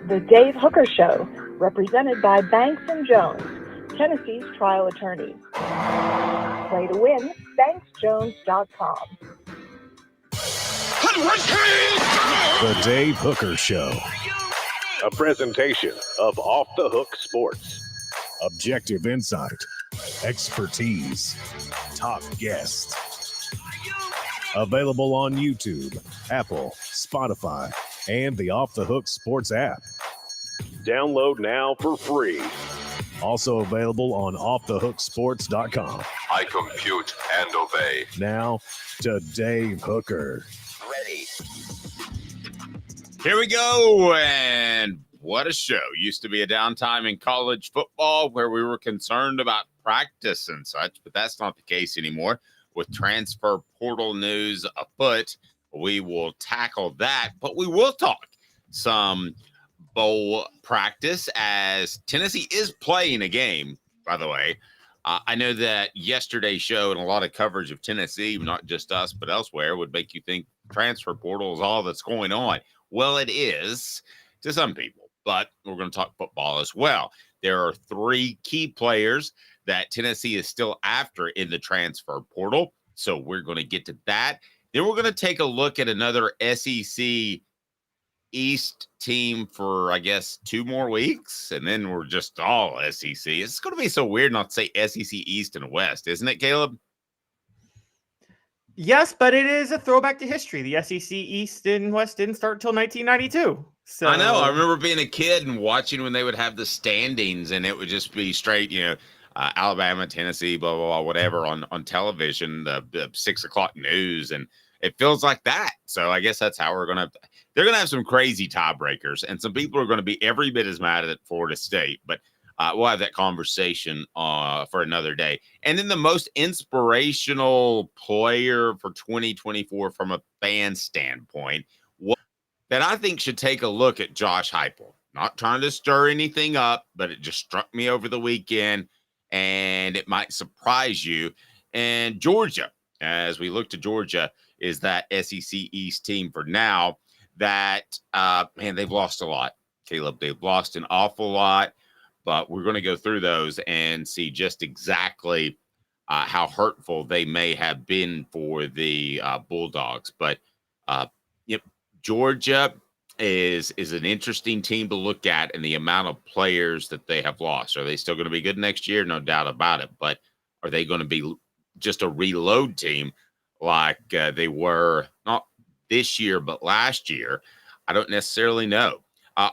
The Dave Hooker Show, represented by Banks & Jones, Tennessee's trial attorney. Play to win, banksjones.com. The Dave Hooker Show. A presentation of Off the Hook Sports. Objective insight, expertise, top guests. Available on YouTube, Apple, Spotify, and the Off the Hook Sports app. Download now for free. Also available on offthehooksports.com. I compute and obey. Now to Dave Hooker. Ready. Here we go, and what a show. Used to be a downtime in college football where we were concerned about practice and such, but that's not the case anymore. With transfer portal news afoot, we will tackle that, but we will talk some bowl practice as Tennessee is playing a game, by the way. I know that yesterday's show and a lot of coverage of Tennessee, not just us, but elsewhere, would make you think transfer portal is all that's going on. Well, it is to some people, but we're going to talk football as well. There are three key players that Tennessee is still after in the transfer portal, so we're going to get to that. Then we're going to take a look at another SEC East team for, I guess, 2 more weeks, and then we're just all SEC. It's going to be so weird not to say SEC East and West, isn't it, Caleb? Yes, but it is a throwback to history. The SEC East and West didn't start until 1992. So I know. I remember being a kid and watching when they would have the standings, and it would just be straight, Alabama, Tennessee, blah, blah, blah, whatever on television, the 6 o'clock news, and it feels like that. So I guess that's how they're going to have some crazy tiebreakers, and some people are going to be every bit as mad at Florida State, but we'll have that conversation for another day. And then the most inspirational player for 2024 from a fan standpoint that I think should take a look at Josh Heupel. Not trying to stir anything up, but it just struck me over the weekend, and it might surprise you. And Georgia, as we look to Georgia, is that SEC East team for now that, they've lost a lot. Caleb, they've lost an awful lot, but we're going to go through those and see just exactly how hurtful they may have been for the Bulldogs. But Georgia is an interesting team to look at, and the amount of players that they have lost. Are they still going to be good next year? No doubt about it. But are they going to be just a reload team like they were not this year, but last year? I don't necessarily know.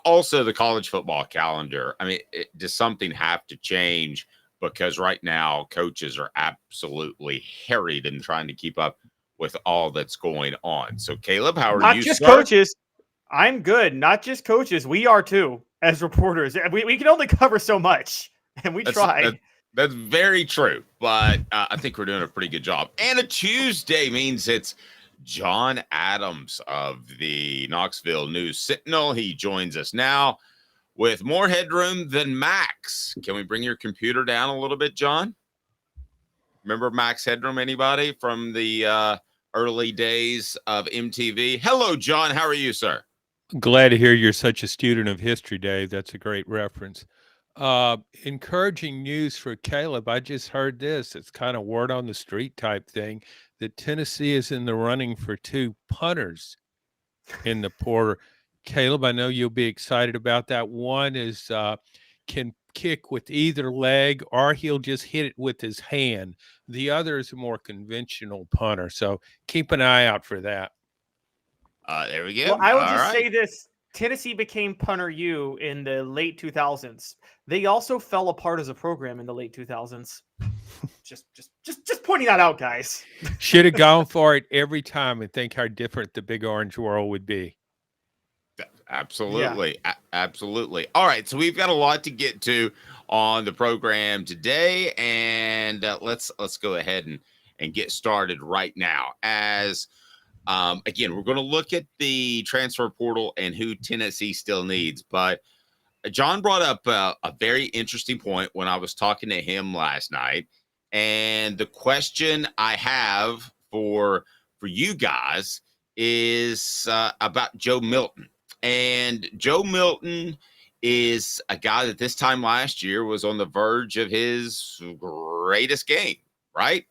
Also, the college football calendar. I mean, does something have to change? Because right now, coaches are absolutely harried in trying to keep up with all that's going on. So, Caleb, how are you? Not just coaches. I'm good. Not just coaches. We are too, as reporters. We can only cover so much, and we try. That's very true, but I think we're doing a pretty good job. And a Tuesday means it's John Adams of the Knoxville News Sentinel. He joins us now with more headroom than Max. Can we bring your computer down a little bit, John? Remember Max Headroom, anybody from the early days of MTV? Hello, John. How are you, sir? Glad to hear you're such a student of history, Dave. That's a great reference. Encouraging news for Caleb. I just heard this. It's kind of word on the street type thing that Tennessee is in the running for 2 punters in the portal. Caleb, I know you'll be excited about that. One is can kick with either leg, or he'll just hit it with his hand. The other is a more conventional punter. So keep an eye out for that. There we go. Well, I will say this. Tennessee became punter U in the late 2000s. They also fell apart as a program in the late 2000s. just pointing that out, guys. Should have gone for it every time and think how different the Big Orange world would be. Absolutely. Yeah. Absolutely. All right. So we've got a lot to get to on the program today, and let's go ahead and get started right now. As again, we're going to look at the transfer portal and who Tennessee still needs. But John brought up a very interesting point when I was talking to him last night. And the question I have for you guys is about Joe Milton. And Joe Milton is a guy that this time last year was on the verge of his greatest game, right?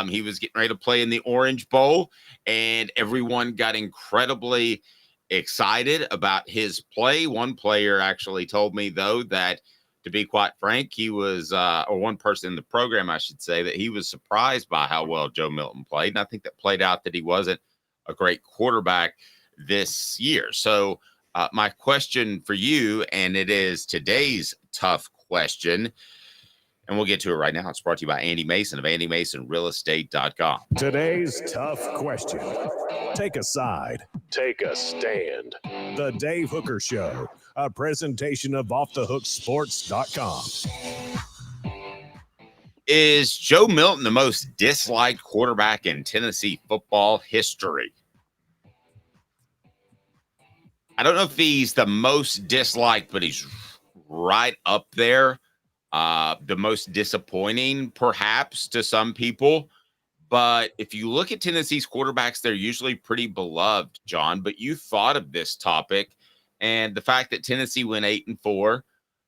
He was getting ready to play in the Orange Bowl, and everyone got incredibly excited about his play. One player actually told me, though, that to be quite frank, he was, or one person in the program, I should say, that he was surprised by how well Joe Milton played. And I think that played out that he wasn't a great quarterback this year. So my question for you, and it is today's tough question, and we'll get to it right now. It's brought to you by Andy Mason of AndyMasonRealEstate.com. Today's tough question. Take a side. Take a stand. The Dave Hooker Show, a presentation of offthehooksports.com. Is Joe Milton the most disliked quarterback in Tennessee football history? I don't know if he's the most disliked, but he's right up there. The most disappointing, perhaps, to some people. But if you look at Tennessee's quarterbacks, they're usually pretty beloved, John. But you thought of this topic, and the fact that Tennessee went 8-4,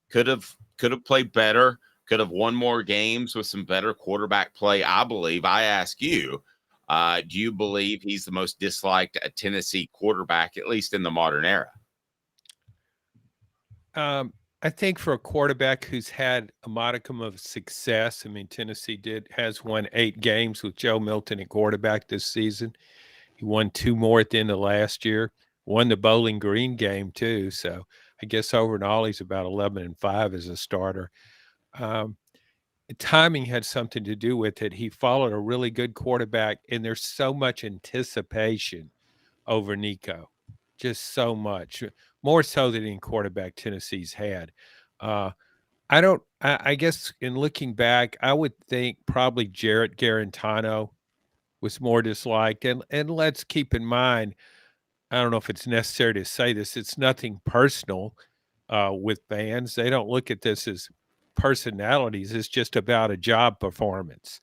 could have played better, could have won more games with some better quarterback play. I believe. I ask you, do you believe he's the most disliked Tennessee quarterback, at least in the modern era? I think for a quarterback who's had a modicum of success, I mean, Tennessee has won 8 games with Joe Milton at quarterback this season. He won 2 more at the end of last year, won the Bowling Green game too. So I guess overall he's about 11-5 as a starter. Timing had something to do with it. He followed a really good quarterback, and there's so much anticipation over Nico, just so much. More so than any quarterback Tennessee's had. I guess in looking back, I would think probably Jarrett Garantano was more disliked. And let's keep in mind, I don't know if it's necessary to say this, it's nothing personal with fans. They don't look at this as personalities. It's just about a job performance.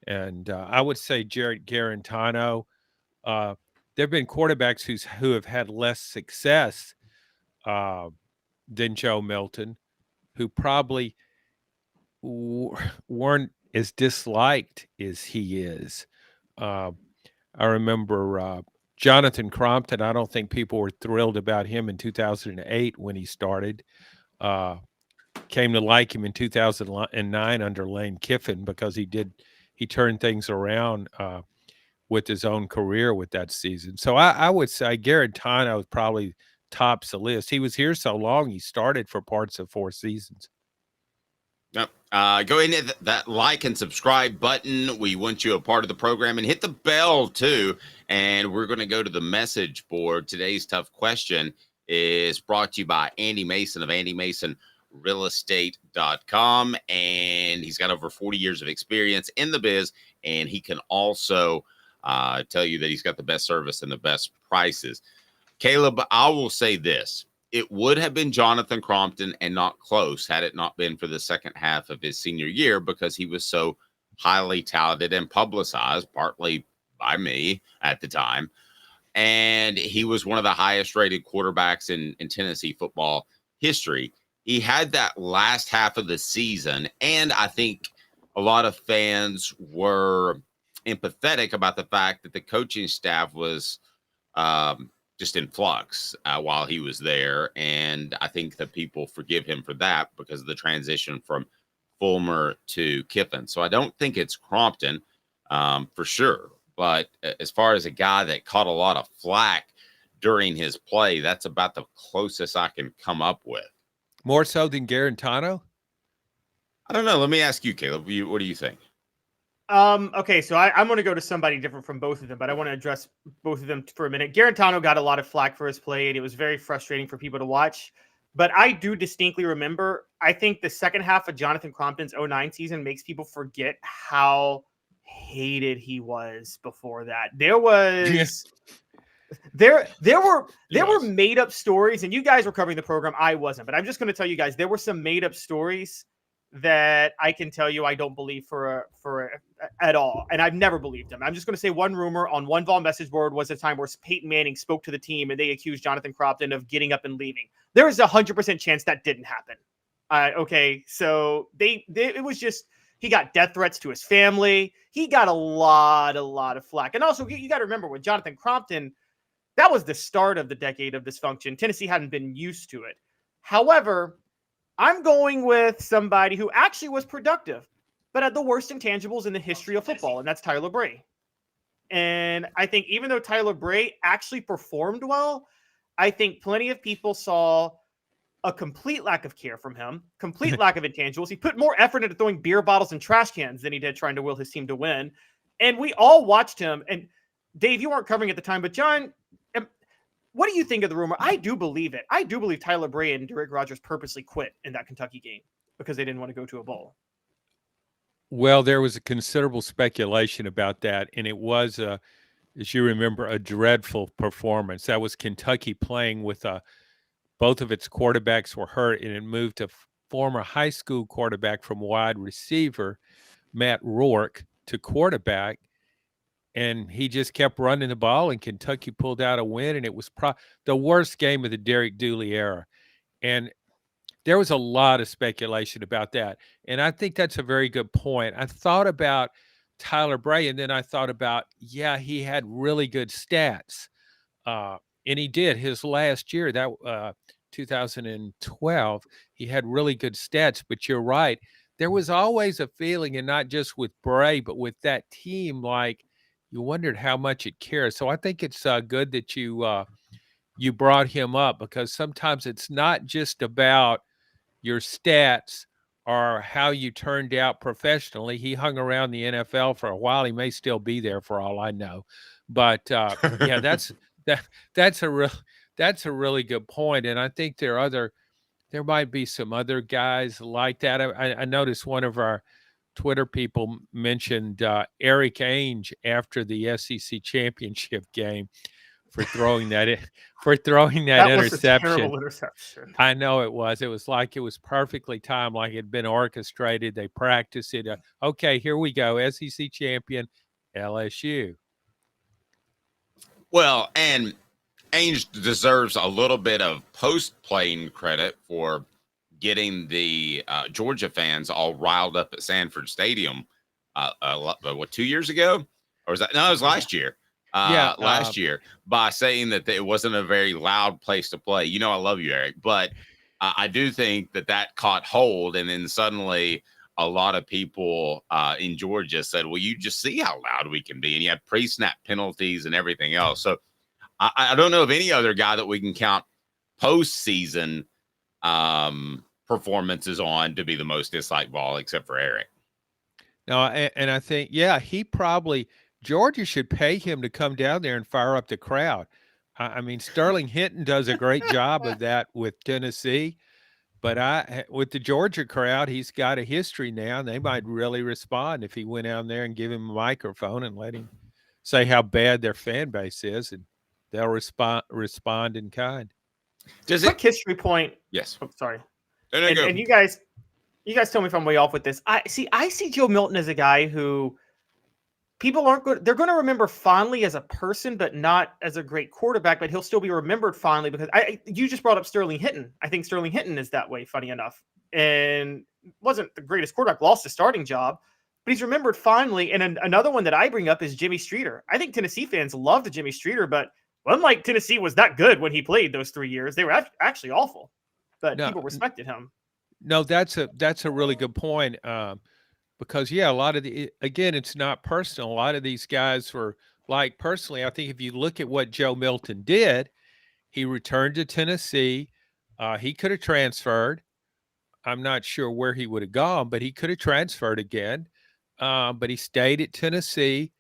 And I would say Jarrett Garantano, there have been quarterbacks who have had less success than Joe Milton, who probably weren't as disliked as he is. I remember Jonathan Crompton. I don't think people were thrilled about him in 2008 when he started. Came to like him in 2009 under Lane Kiffin because he turned things around with his own career with that season. So I would say Garantano probably tops the list. He was here so long, he started for parts of 4 seasons. Yep. Go ahead and hit that like and subscribe button. We want you a part of the program, and hit the bell too. And we're going to go to the message board. Today's tough question is brought to you by Andy Mason of AndyMasonRealEstate.com. And he's got over 40 years of experience in the biz, and he can also tell you that he's got the best service and the best prices. Caleb, I will say this. It would have been Jonathan Crompton and not close had it not been for the second half of his senior year, because he was so highly touted and publicized, partly by me at the time. And he was one of the highest rated quarterbacks in Tennessee football history. He had that last half of the season, and I think a lot of fans were empathetic about the fact that the coaching staff was just in flux while he was there. And I think that people forgive him for that because of the transition from Fulmer to Kiffin. So I don't think it's Crompton for sure. But as far as a guy that caught a lot of flack during his play, that's about the closest I can come up with. More so than Garantano? I don't know. Let me ask you, Caleb. What do you think? Okay, so I'm going to go to somebody different from both of them, but I want to address both of them for a minute. Garantano got a lot of flack for his play, and it was very frustrating for people to watch. But I do distinctly remember, I think the second half of Jonathan Crompton's 2009 season makes people forget how hated he was before that. There was... There were made up stories, and you guys were covering the program. I wasn't, but I'm just going to tell you guys, there were some made up stories that I can tell you I don't believe at all. And I've never believed him. I'm just going to say one rumor on one Vol message board was a time where Peyton Manning spoke to the team and they accused Jonathan Crompton of getting up and leaving. There is 100% chance that didn't happen. Okay, so it was just, he got death threats to his family. He got a lot of flack. And also, you got to remember, with Jonathan Crompton, that was the start of the decade of dysfunction. Tennessee hadn't been used to it. However, I'm going with somebody who actually was productive, but had the worst intangibles in the history of football, and that's Tyler Bray. And I think even though Tyler Bray actually performed well, I think plenty of people saw a complete lack of care from him, complete lack of intangibles. He put more effort into throwing beer bottles and trash cans than he did trying to will his team to win. And we all watched him. And Dave, you weren't covering at the time, but John, what do you think of the rumor? I do believe it. I do believe Tyler Bray and Derek Rogers purposely quit in that Kentucky game because they didn't want to go to a bowl. Well, there was a considerable speculation about that, and it was, as you remember, a dreadful performance. That was Kentucky playing with both of its quarterbacks were hurt, and it moved a former high school quarterback from wide receiver, Matt Rourke, to quarterback, and he just kept running the ball, and Kentucky pulled out a win, and it was the worst game of the Derek Dooley era. And there was a lot of speculation about that, and I think that's a very good point. I thought about Tyler Bray, and then I thought about, he had really good stats, and he did his last year, that 2012, he had really good stats, but you're right. There was always a feeling, and not just with Bray, but with that team, like you wondered how much it cares. So I think it's good that you brought him up, because sometimes it's not just about your stats or how you turned out professionally. He hung around the NFL for a while. He may still be there for all I know. But that's a really good point. And I think there might be some other guys like that. I noticed one of our Twitter people mentioned Eric Ainge after the SEC championship game for throwing that interception. Was a terrible interception. I know it was. It was like it was perfectly timed, like it had been orchestrated. They practiced it. Okay, here we go. SEC champion, LSU. Well, and Ainge deserves a little bit of post-playing credit for getting the Georgia fans all riled up at Sanford Stadium. 2 years ago? Or was that? No, it was last year. Last year, by saying that it wasn't a very loud place to play. You know, I love you, Eric, but I do think that caught hold, and then suddenly a lot of people in Georgia said, well, you just see how loud we can be, and you have pre-snap penalties and everything else. So I don't know of any other guy that we can count postseason performances on to be the most disliked ball, except for Eric. No, and I think, he probably – Georgia should pay him to come down there and fire up the crowd. I mean, Sterling Hinton does a great job of that with Tennessee, but with the Georgia crowd, he's got a history now, and they might really respond if he went down there and give him a microphone and let him say how bad their fan base is, and they'll respond in kind. Quick history point. Yes. Oh, sorry. And you guys tell me if I'm way off with this. I see Joe Milton as a guy who people aren't good. They're going to remember fondly as a person, but not as a great quarterback. But he'll still be remembered fondly because you just brought up Sterling Hinton. I think Sterling Hinton is that way, funny enough, and wasn't the greatest quarterback. Lost his starting job, but he's remembered fondly. And another one that I bring up is Jimmy Streeter. I think Tennessee fans loved Jimmy Streeter, but unlike Tennessee was that good when he played those 3 years. They were actually awful, but people respected him. No, that's a really good point. Because a lot of again, it's not personal. A lot of these guys were like, personally, I think if you look at what Joe Milton did, he returned to Tennessee. He could have transferred. I'm not sure where he would have gone, but he could have transferred again. But he stayed at Tennessee,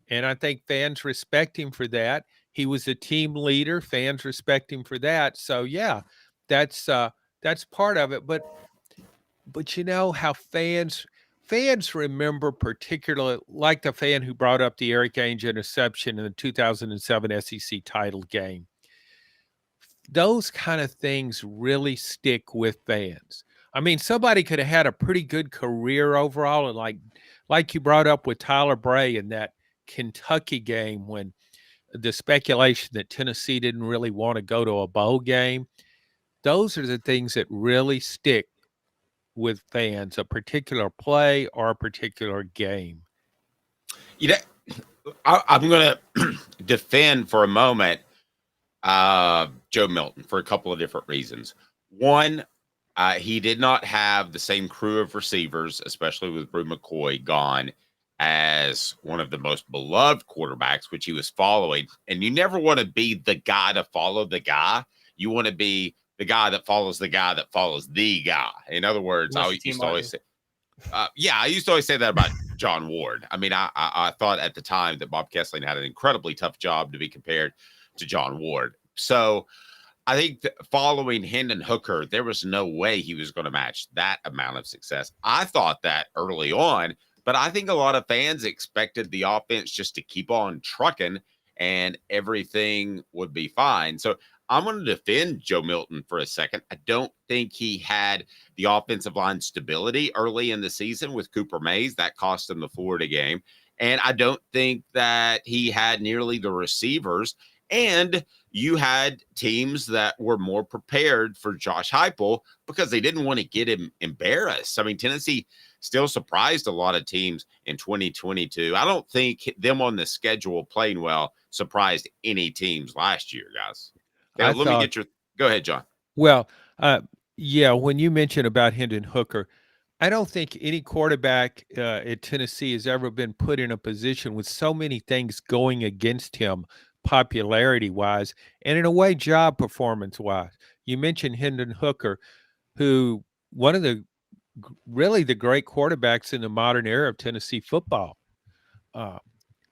and I think fans respect him for that. He was a team leader. Fans respect him for that. So that's part of it. But you know how fans remember, particularly like the fan who brought up the Eric Ainge interception in the 2007 SEC title game. Those kind of things really stick with fans. I mean, somebody could have had a pretty good career overall, and like you brought up with Tyler Bray in that Kentucky game when the speculation that Tennessee didn't really want to go to a bowl game. Those are the things that really stick with fans, a particular play or a particular game. You know, I'm going to defend for a moment Joe Milton for a couple of different reasons. One, he did not have the same crew of receivers, especially with Brew McCoy gone, as one of the most beloved quarterbacks, which he was following. And you never want to be the guy to follow the guy. You want to be the guy that follows the guy that follows the guy. In other words, I used to always say, I used to always say that about John Ward. I mean, I thought at the time that Bob Kessling had an incredibly tough job to be compared to John Ward. So I think that following Hendon Hooker, there was no way he was going to match that amount of success. I thought that early on, but I think a lot of fans expected the offense just to keep on trucking and everything would be fine. So I'm going to defend Joe Milton for a second. I don't think he had the offensive line stability early in the season with Cooper Mays. That cost him the Florida game. And I don't think that he had nearly the receivers. And you had teams that were more prepared for Josh Heupel because they didn't want to get him embarrassed. I mean, Tennessee still surprised a lot of teams in 2022. I don't think them on the schedule playing well surprised any teams last year, guys. Now, go ahead, John. Well, yeah, when you mentioned about Hendon Hooker, I don't think any quarterback at Tennessee has ever been put in a position with so many things going against him, popularity-wise, and in a way, job performance-wise. You mentioned Hendon Hooker, who one of the great quarterbacks in the modern era of Tennessee football.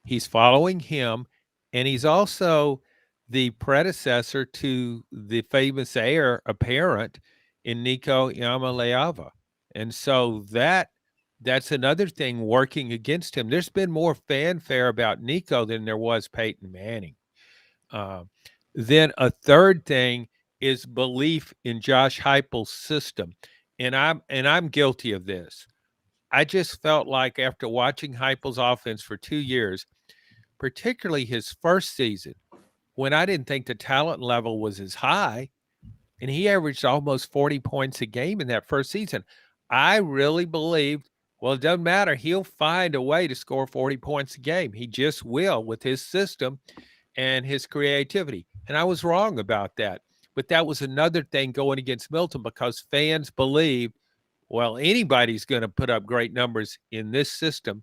He's following him, and he's also the predecessor to the famous heir apparent in Nico Iamaleava. And so that's another thing working against him. There's been more fanfare about Nico than there was Peyton Manning. Then a third thing is belief in Josh Heupel's system. And I'm guilty of this. I just felt like after watching Heupel's offense for 2 years, particularly his first season, when I didn't think the talent level was as high, and he averaged almost 40 points a game in that first season, I really believed, well, it doesn't matter. He'll find a way to score 40 points a game. He just will with his system and his creativity. And I was wrong about that. But that was another thing going against Milton because fans believed, well, anybody's going to put up great numbers in this system.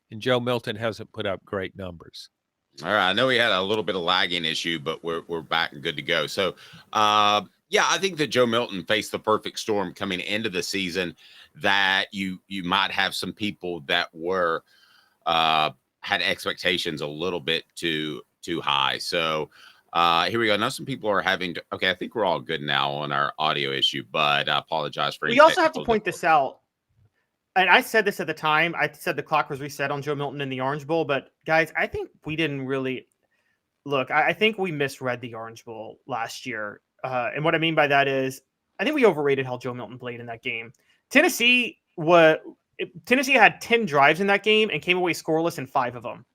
And Joe Milton hasn't put up great numbers. All right. I know he had a little bit of lagging issue, but we're back and good to go. So, yeah, I think that Joe Milton faced the perfect storm coming into the season that you might have some people that were had expectations a little bit too high. So here we go. Now some people are having to, okay, I think we're all good now on our audio issue, but I apologize for We also have to point this out. And I said this at the time. I said the clock was reset on Joe Milton in the Orange Bowl. But, guys, I think we didn't really – look, I think we misread the Orange Bowl last year. And what I mean by that is I think we overrated how Joe Milton played in that game. Tennessee had 10 drives in that game and came away scoreless in 5 of them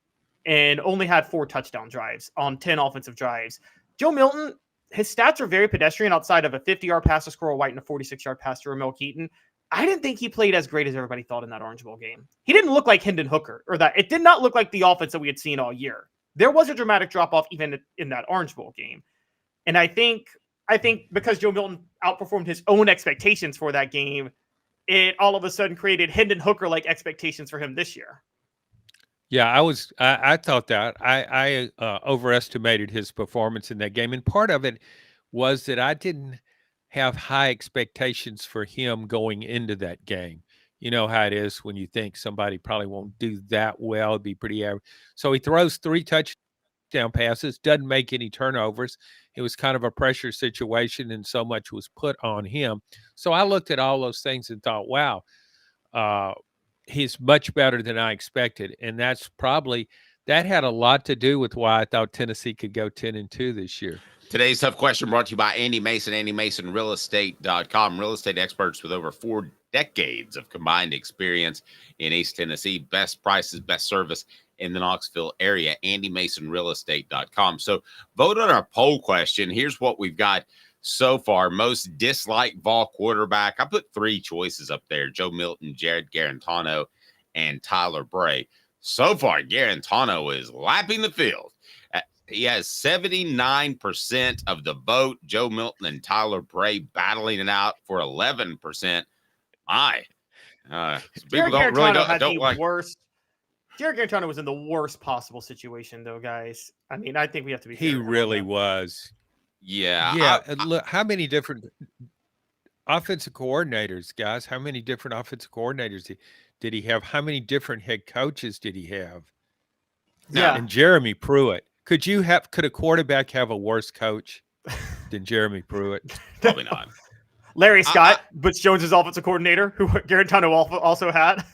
and only had 4 touchdown drives on 10 offensive drives. Joe Milton, his stats are very pedestrian outside of a 50-yard pass to Squirrel White and a 46-yard pass to Ramel Keaton. I didn't think he played as great as everybody thought in that Orange Bowl game. He didn't look like Hendon Hooker, it did not look like the offense that we had seen all year. There was a dramatic drop-off even in that Orange Bowl game. And I think because Joe Milton outperformed his own expectations for that game, it all of a sudden created Hendon Hooker-like expectations for him this year. Yeah, I thought that. I overestimated his performance in that game. And part of it was that I didn't have high expectations for him going into that game. You know how it is when you think somebody probably won't do that well, it'd be pretty average. So he throws 3 touchdown passes, doesn't make any turnovers. It was kind of a pressure situation and so much was put on him. So I looked at all those things and thought, wow, he's much better than I expected. And that had a lot to do with why I thought Tennessee could go 10-2 this year. Today's tough question brought to you by Andy Mason, AndyMasonRealEstate.com. Real estate experts with over 4 decades of combined experience in East Tennessee. Best prices, best service in the Knoxville area. AndyMasonRealEstate.com. So vote on our poll question. Here's what we've got so far. Most disliked Vol quarterback. I put 3 choices up there: Joe Milton, Jared Garantano, and Tyler Bray. So far, Garantano is lapping the field. He has 79% of the vote. Joe Milton and Tyler Bray battling it out for 11%. People don't like. Worst. Jared Garantano was in the worst possible situation, though, guys. I mean, I think we have to be. He really was. Yeah. Yeah. Look, how many different offensive coordinators, guys? How many different offensive coordinators did he have? How many different head coaches did he have? Yeah. And Jeremy Pruitt. Could a quarterback have a worse coach than Jeremy Pruitt? Probably not. Larry Scott, Butch Jones's offensive coordinator, who Garantano also had.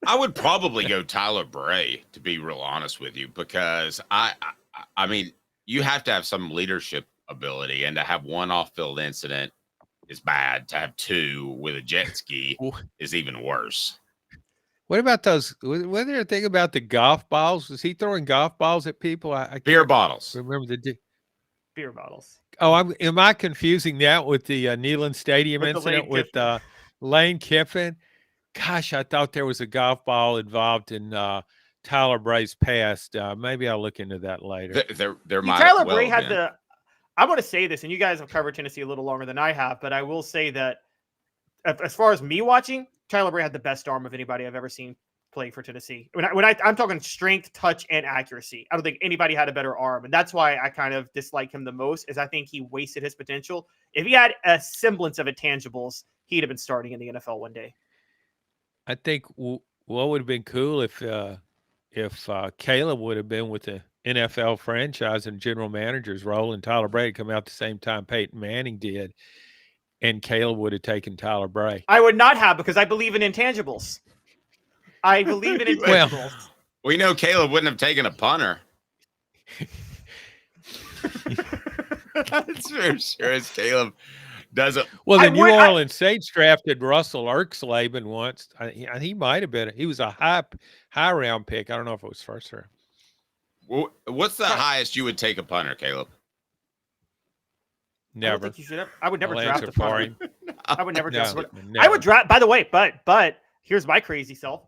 I would probably go Tyler Bray, to be real honest with you, because I mean, you have to have some leadership ability, and to have one off-field incident is bad. To have 2 with a jet ski is even worse. What about those? Was there a thing about the golf balls? Was he throwing golf balls at people? I Beer bottles. Remember beer bottles. Oh, am I confusing that with the Neyland Stadium incident with Lane Kiffin? Gosh, I thought there was a golf ball involved in Tyler Bray's past. Maybe I'll look into that later. There might Tyler well Bray had been. the. I want to say this, and you guys have covered Tennessee a little longer than I have, but I will say that as far as me watching, Tyler Bray had the best arm of anybody I've ever seen play for Tennessee. I'm talking strength, touch, and accuracy. I don't think anybody had a better arm, and that's why I kind of dislike him the most. Is I think he wasted his potential. If he had a semblance of intangibles, he'd have been starting in the NFL one day. I think what would have been cool if Caleb would have been with the NFL franchise and general manager's role, and Tyler Bray had come out the same time Peyton Manning did, and Caleb would have taken Tyler Bray. I would not have, because I believe in intangibles. I believe in intangibles. Well, we know Caleb wouldn't have taken a punter. That's for sure. As Caleb doesn't. Well, the New Orleans Saints drafted Russell Erxleben once. He might have been. He was a high round pick. I don't know if it was first round. Well, what's the highest you would take a punter, Caleb? Never. I think you should have. I would never draft a punter. I would never draft. No. I would draft. By the way, but here's my crazy self.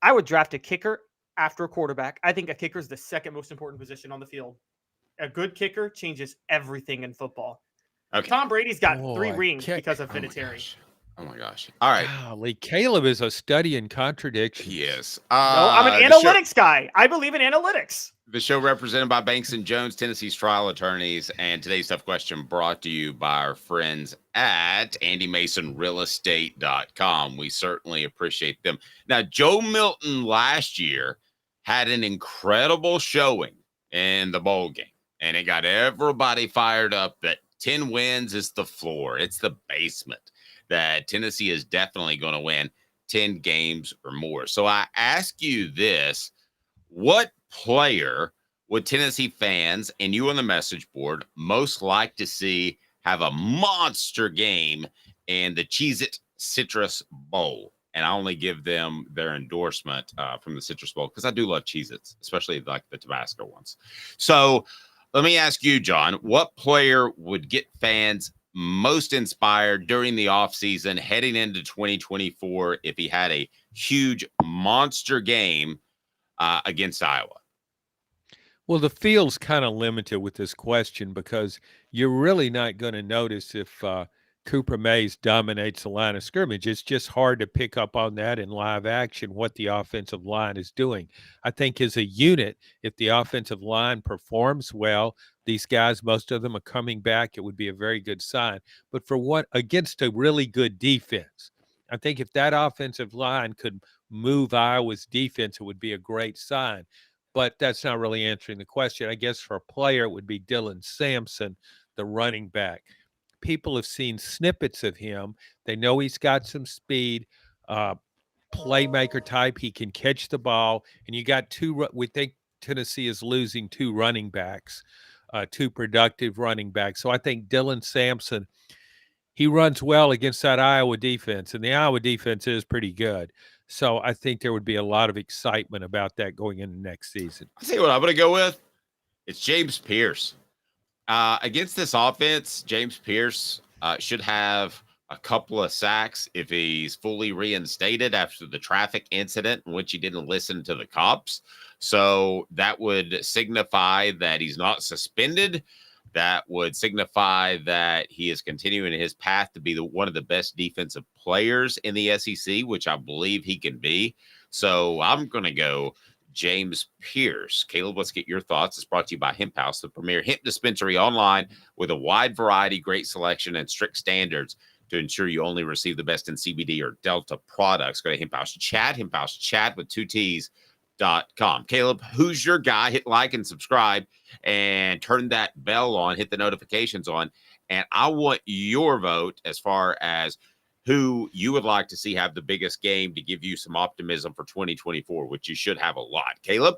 I would draft a kicker after a quarterback. I think a kicker is the second most important position on the field. A good kicker changes everything in football. Okay. Tom Brady's got 3 rings because of Vinatieri. Oh my gosh! All right, golly, Caleb is a study in contradiction. Yes. No, I'm an analytics guy. I believe in analytics. The show represented by Banks & Jones, Tennessee's trial attorneys, and today's tough question brought to you by our friends at AndyMasonRealEstate.com. We certainly appreciate them. Now, Joe Milton last year had an incredible showing in the bowl game, and it got everybody fired up that 10 wins is the floor. It's the basement, that Tennessee is definitely going to win 10 games or more. So I ask you this: what player would Tennessee fans and you on the message board most like to see have a monster game in the Cheez-It Citrus Bowl? And I only give them their endorsement from the Citrus Bowl because I do love Cheez-Its, especially like the Tabasco ones. So let me ask you, John, what player would get fans most inspired during the offseason heading into 2024 if he had a huge monster game against Iowa? Well, the field's kind of limited with this question because you're really not going to notice if Cooper Mays dominates the line of scrimmage. It's just hard to pick up on that in live action, what the offensive line is doing. I think as a unit, if the offensive line performs well, these guys, most of them are coming back, it would be a very good sign. But for what against a really good defense, I think if that offensive line could move Iowa's defense, it would be a great sign. But that's not really answering the question. I guess for a player, it would be Dylan Sampson, the running back. People have seen snippets of him. They know he's got some speed, playmaker type. He can catch the ball. And you got we think Tennessee is losing 2 running backs. two productive running backs. So I think Dylan Sampson, he runs well against that Iowa defense, and the Iowa defense is pretty good. So I think there would be a lot of excitement about that going into next season. I'll tell you what I'm going to go with. It's James Pierce. Against this offense, James Pierce should have a couple of sacks if he's fully reinstated after the traffic incident in which he didn't listen to the cops. So that would signify that he's not suspended. That would signify that he is continuing his path to be one of the best defensive players in the SEC, which I believe he can be. So I'm going to go James Pierce. Caleb, let's get your thoughts. It's brought to you by Hemp House, the premier hemp dispensary online with a wide variety, great selection, and strict standards to ensure you only receive the best in CBD or Delta products. Go to Hemp House Chat, Hemp House Chat with 2 T's.com. Caleb, who's your guy? Hit like and subscribe and turn that bell on, hit the notifications on. And I want your vote as far as who you would like to see have the biggest game to give you some optimism for 2024, which you should have a lot. Caleb?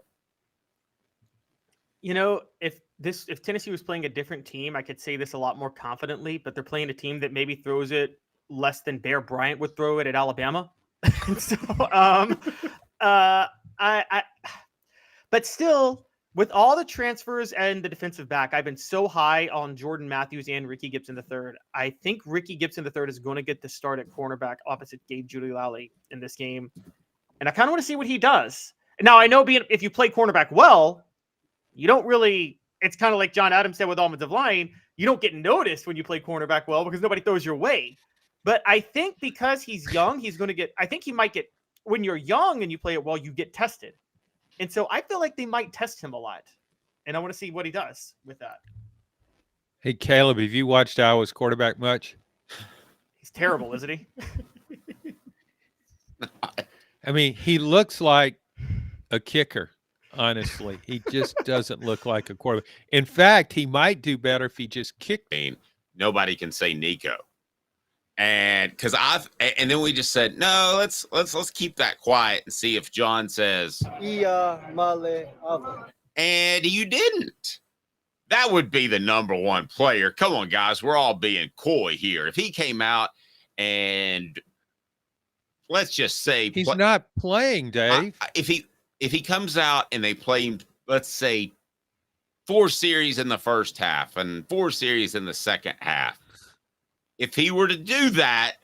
You know, if Tennessee was playing a different team, I could say this a lot more confidently, but they're playing a team that maybe throws it less than Bear Bryant would throw it at Alabama. So, but still, with all the transfers and the defensive back, I've been so high on Jordan Matthews and Ricky Gibson III. I think Ricky Gibson III is going to get the start at cornerback opposite Gabe Giuliani in this game. And I kind of want to see what he does. Now, I know if you play cornerback well, you don't really, it's kind of like John Adams said with offensive line, you don't get noticed when you play cornerback well because nobody throws your way. But I think because he's young, he's going to get, I think he might get, when you're young and you play it well, you get tested. And so I feel like they might test him a lot. And I want to see what he does with that. Hey, Caleb, have you watched Iowa's quarterback much? He's terrible, isn't he? I mean, he looks like a kicker. Honestly, he just doesn't look like a quarterback. In fact, he might do better if he just kicked. Nobody can say Nico. And because and then we just said, no, let's keep that quiet and see if John says, and you didn't. That would be the number one player. Come on, guys. We're all being coy here. If he came out and let's just say he's not playing, Dave. If he comes out and they play him, let's say 4 series in the first half and 4 series in the second half, if he were to do that,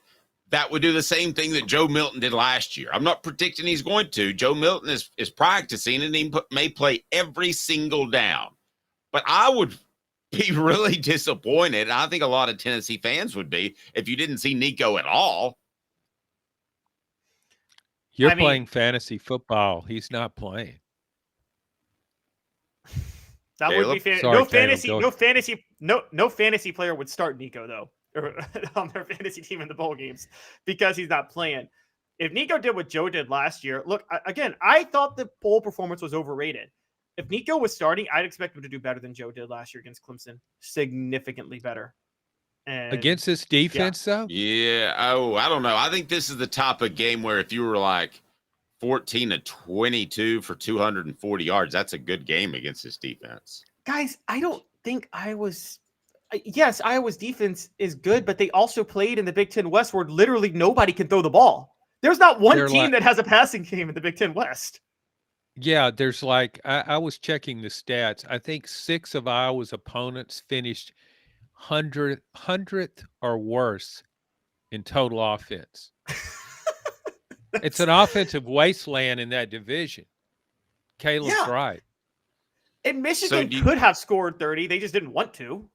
that would do the same thing that Joe Milton did last year. I'm not predicting he's going to. Joe Milton is practicing and he may play every single down. But I would be really disappointed. I think a lot of Tennessee fans would be if you didn't see Nico at all. You're playing fantasy football. He's not playing. That Caleb? would be fair. Sorry, No fantasy player would start Nico though on their fantasy team in the bowl games because he's not playing. If Nico did what Joe did last year, look again. I thought the bowl performance was overrated. If Nico was starting, I'd expect him to do better than Joe did last year against Clemson. Significantly better. And against this defense, though? Yeah. Oh, I don't know. I think this is the type of game where if you were like 14-22 for 240 yards, that's a good game against this defense. Guys, I don't think Iowa's defense is good, but they also played in the Big Ten West where literally nobody can throw the ball. There's not one team that has a passing game in the Big Ten West. Yeah, there's like, I was checking the stats. I think 6 of Iowa's opponents finished 100th or worse in total offense. It's an offensive wasteland in that division. Caleb's right. And Michigan could have scored 30. They just didn't want to.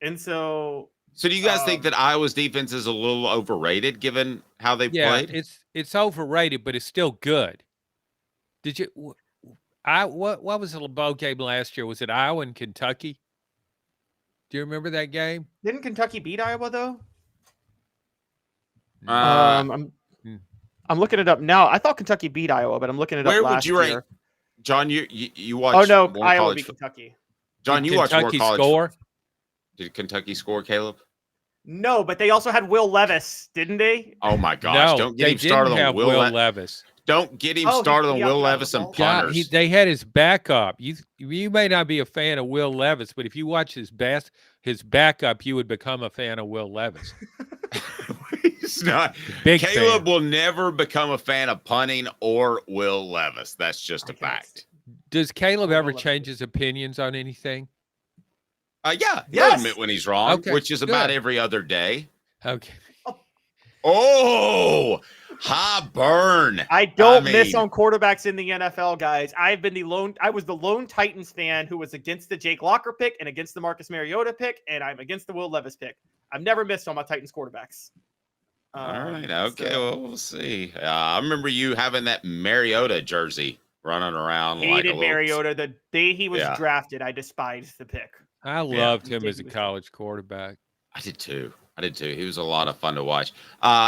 And so do you guys think that Iowa's defense is a little overrated given how they played? It's overrated, but it's still good. Did you what was the bowl game last year? Was it Iowa and Kentucky? Do you remember that game? Didn't Kentucky beat Iowa though? I'm looking it up now. I thought Kentucky beat Iowa, but I'm looking it up last year. Where would you rank? John, you watched Iowa beat Kentucky. John, you watched more college score? Did Kentucky score, Caleb? No, but they also had Will Levis, didn't they? Oh my gosh! No, don't get him started on Will Levis. Don't get him Oh, started on he Will opted out of Levis the and Vols? God, punters. they had his backup. You may not be a fan of Will Levis, but if you watch his backup, you would become a fan of Will Levis. He's not. Big Caleb fan. will never become a fan of punting or Will Levis. That's just a fact. Does Caleb Will ever Levis. change his opinions on anything? Yeah, he'll Yes. admit when he's wrong, Okay, which is about good. every other day. Okay. Oh, high burn. I don't miss mean, on quarterbacks in the NFL, guys. I was the lone Titans fan who was against the Jake Locker pick and against the Marcus Mariota pick, and I'm against the Will Levis pick. I've never missed on my Titans quarterbacks. All right. Okay. so- Well, we'll see. I remember you having that Mariota jersey running around like a Hated little. Mariota the day he was Yeah. drafted. I despised the pick. I loved him as a ridiculous. college quarterback. I did too. He was a lot of fun to watch.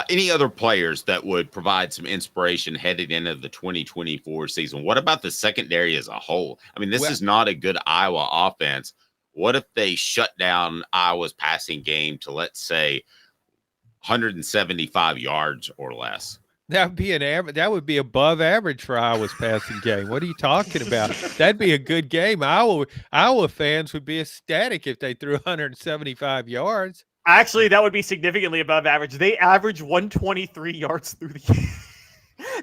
Any other players that would provide some inspiration heading into the 2024 season? What about the secondary as a whole? I mean, this is not a good Iowa offense. What if they shut down Iowa's passing game to, let's say, 175 yards or less? That would be an average. That would be above average for Iowa's passing game. What are you talking about? That'd be a good game. Iowa fans would be ecstatic if they threw 175 yards. Actually, that would be significantly above average. They average 123 yards through the game.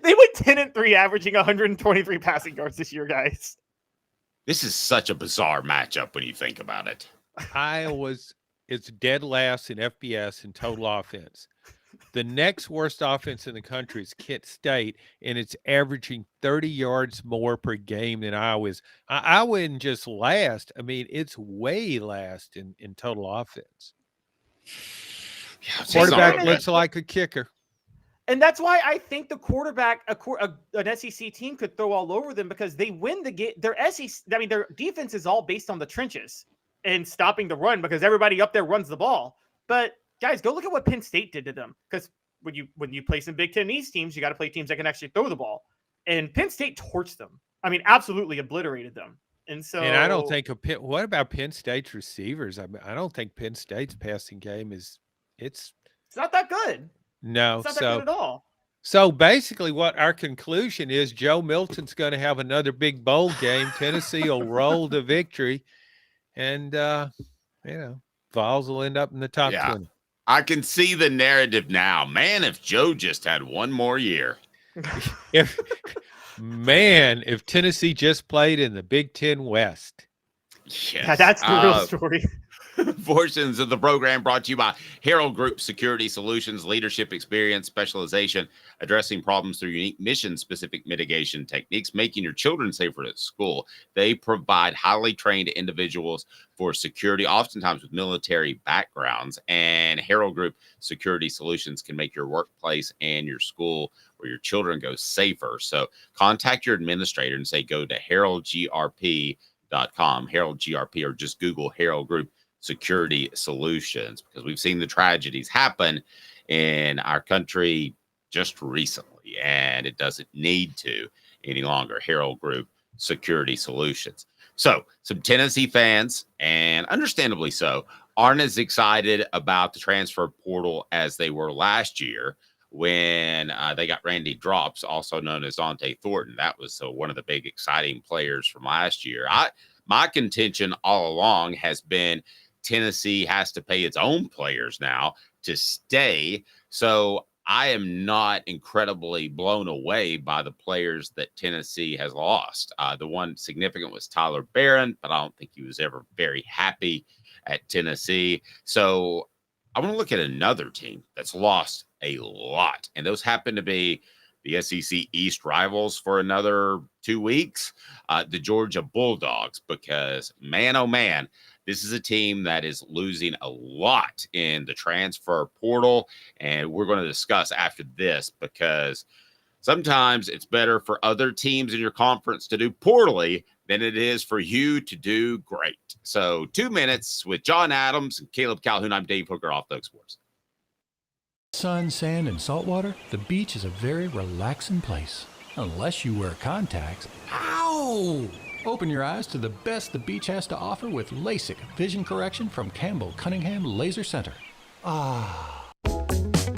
They went 10-3, averaging 123 passing yards this year, guys. This is such a bizarre matchup when you think about it. Iowa's it's dead last in FBS and total offense. The next worst offense in the country is Kent State, and it's averaging 30 yards more per game than Iowa's. Iowa isn't just last. I mean, it's way last in total offense. Yeah, it's Quarterback bizarre, looks like a kicker. And that's why I think the quarterback, an SEC team, could throw all over them because they win the game. Their defense is all based on the trenches and stopping the run because everybody up there runs the ball. But guys, go look at what Penn State did to them. Because when you play some Big Ten East teams, you got to play teams that can actually throw the ball. And Penn State torched them. I mean, absolutely obliterated them. And I don't think what about Penn State's receivers? I mean, I don't think Penn State's passing game it's not that good. No, It's not that good at all. So basically what our conclusion is, Joe Milton's going to have another big bowl game. Tennessee will roll to victory, and Vols will end up in the top 20. I can see the narrative now. Man, if Joe just had one more year. If Tennessee just played in the Big Ten West. Yes. Yeah, that's the real story. Portions of the program brought to you by Herald Group Security Solutions, leadership experience, specialization, addressing problems through unique mission-specific mitigation techniques, making your children safer at school. They provide highly trained individuals for security, oftentimes with military backgrounds, and Herald Group Security Solutions can make your workplace and your school or your children go safer. So contact your administrator and say, go to heraldgrp.com, Herald GRP, or just Google Herald Group Security Solutions, because we've seen the tragedies happen in our country just recently, and it doesn't need to any longer. Herald Group Security Solutions. So some Tennessee fans, and understandably so, aren't as excited about the transfer portal as they were last year when they got Randy Drops, also known as Dante Thornton. That was one of the big exciting players from last year. My contention all along has been Tennessee has to pay its own players now to stay. So I am not incredibly blown away by the players that Tennessee has lost. The one significant was Tyler Barron, but I don't think he was ever very happy at Tennessee. So I want to look at another team that's lost a lot, and those happen to be the SEC East rivals for another 2 weeks, the Georgia Bulldogs, because man, oh man, this is a team that is losing a lot in the transfer portal, and we're going to discuss after this, because sometimes it's better for other teams in your conference to do poorly than it is for you to do great. So 2 minutes with John Adams and Caleb Calhoun. I'm Dave Hooker, Off Thug Sports. Sun, sand, and salt water, the beach is a very relaxing place. Unless you wear contacts. Ow! Open your eyes to the best the beach has to offer with LASIK vision correction from Campbell Cunningham Laser Center. Ah.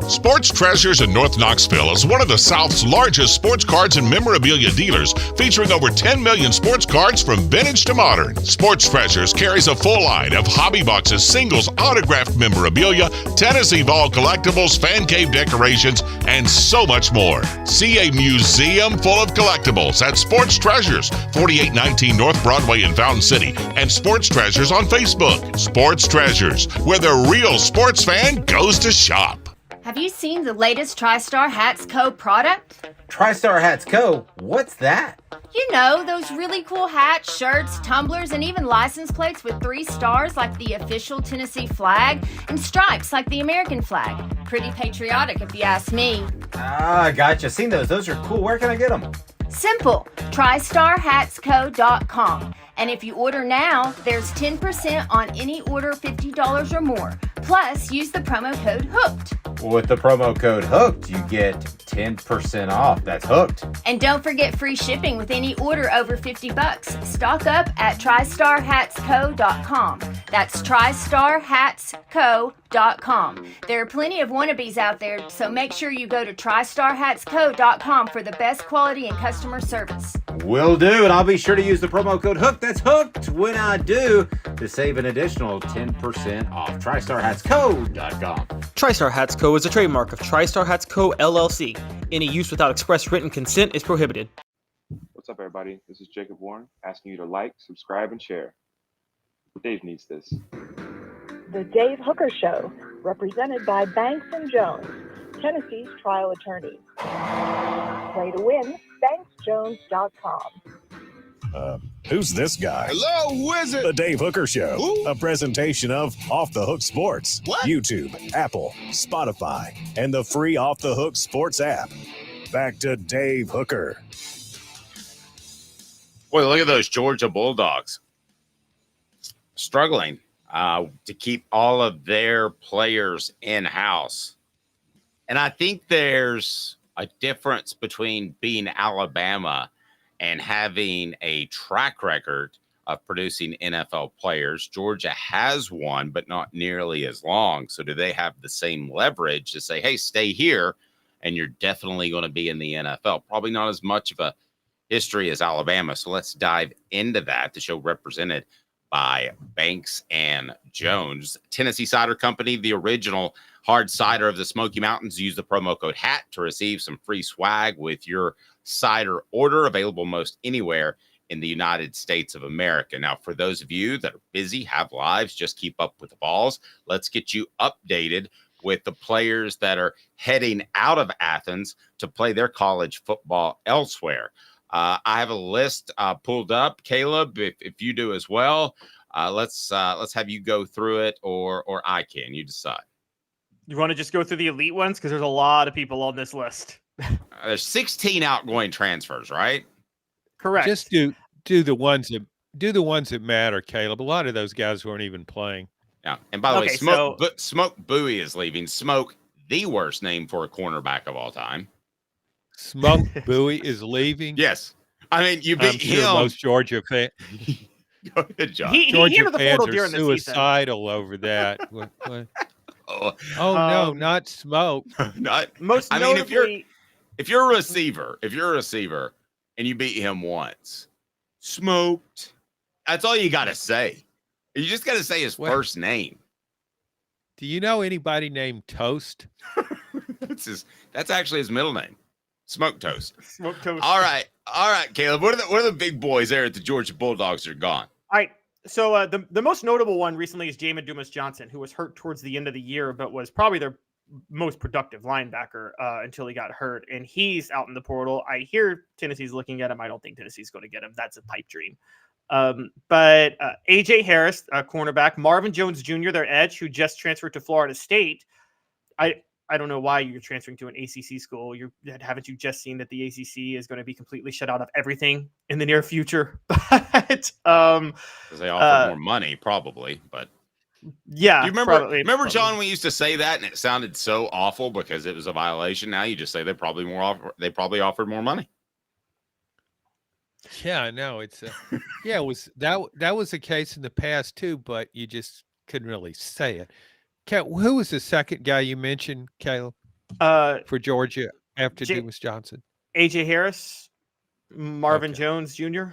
Sports Treasures in North Knoxville is one of the South's largest sports cards and memorabilia dealers, featuring over 10 million sports cards from vintage to modern. Sports Treasures carries a full line of hobby boxes, singles, autographed memorabilia, Tennessee Vol collectibles, fan cave decorations, and so much more. See a museum full of collectibles at Sports Treasures, 4819 North Broadway in Fountain City, and Sports Treasures on Facebook. Sports Treasures, where the real sports fan goes to shop. Have you seen the latest TriStar Hats Co. product? TriStar Hats Co.? What's that? You know, those really cool hats, shirts, tumblers, and even license plates with 3 stars like the official Tennessee flag and stripes like the American flag. Pretty patriotic if you ask me. Ah, gotcha. Seen those. Those are cool. Where can I get them? Simple. TriStarHatsCo.com. And if you order now, there's 10% on any order $50 or more. Plus, use the promo code HOOKED. With the promo code HOOKED, you get 10% off. That's hooked. And don't forget free shipping with any order over $50. Stock up at TriStarHatsCo.com. That's TriStarHatsCo.com. There are plenty of wannabes out there, so make sure you go to TriStarHatsCo.com for the best quality and customer service. Will do, and I'll be sure to use the promo code HOOKED. That's hooked when I do, to save an additional 10% off. TriStarHatsCo.com. TriStar Hats Co. is a trademark of TriStar Hats Co. LLC. Any use without express written consent is prohibited. What's up, everybody? This is Jacob Warren asking you to like, subscribe, and share. Dave needs this. The Dave Hooker Show, represented by Banks & Jones, Tennessee's trial attorney. Play to win, banksjones.com. Who's this guy? Hello, who is it? The Dave Hooker Show, a presentation of Off the Hook Sports. What? YouTube, Apple, Spotify, and the free Off the Hook Sports app. Back to Dave Hooker. Boy, look at those Georgia Bulldogs. Struggling to keep all of their players in-house. And I think there's a difference between being Alabama and having a track record of producing NFL players. Georgia has one, but not nearly as long. So do they have the same leverage to say, hey, stay here, and you're definitely going to be in the NFL? Probably not as much of a history as Alabama. So let's dive into that. The show represented by Banks and Jones. Tennessee Cider Company, the original hard cider of the Smoky Mountains. Use the promo code HAT to receive some free swag with your cider order, available most anywhere in the United States of America. Now, for those of you that are busy, have lives, just keep up with the Vols. Let's get you updated with the players that are heading out of Athens to play their college football elsewhere. I have a list pulled up. Caleb, if you do as well, let's have you go through it, or I can. You decide. You want to just go through the elite ones? Because there's a lot of people on this list. There's 16 outgoing transfers, right? Correct. Just do the ones that matter, Caleb. A lot of those guys weren't even playing. Yeah. And by the way, Smoke Bowie is leaving. Smoke, the worst name for a cornerback of all time. Smoke Bowie is leaving. Yes. I mean, you beat him. Most Georgia fans. Go ahead, John. Georgia fans are suicidal over that. What? Oh no, not Smoke. Not most. I notably, mean, if you're a receiver, and you beat him once, smoked. That's all you got to say. You just got to say his first name. Do you know anybody named Toast? That's actually his middle name. Smoke Toast. Smoke Toast. All right, Caleb. What are the big boys there at the Georgia Bulldogs are gone? All right. So the most notable one recently is Jamin Dumas-Johnson, who was hurt towards the end of the year, but was probably their most productive linebacker until he got hurt. And he's out in the portal. I hear Tennessee's looking at him. I don't think Tennessee's going to get him. That's a pipe dream. But A.J. Harris, cornerback, Marvin Jones Jr., their edge, who just transferred to Florida State. I don't know why you're transferring to an ACC school. Haven't you just seen that the ACC is going to be completely shut out of everything in the near future? But because they offer more money, probably. But yeah, do you remember John? We used to say that, and it sounded so awful because it was a violation. Now you just say they probably offered more money. Yeah, I know. It's it was that was the case in the past too, but you just couldn't really say it. Who was the second guy you mentioned, Caleb? for Georgia after J- Dumas Johnson? AJ Harris, Marvin Okay. Jones Jr.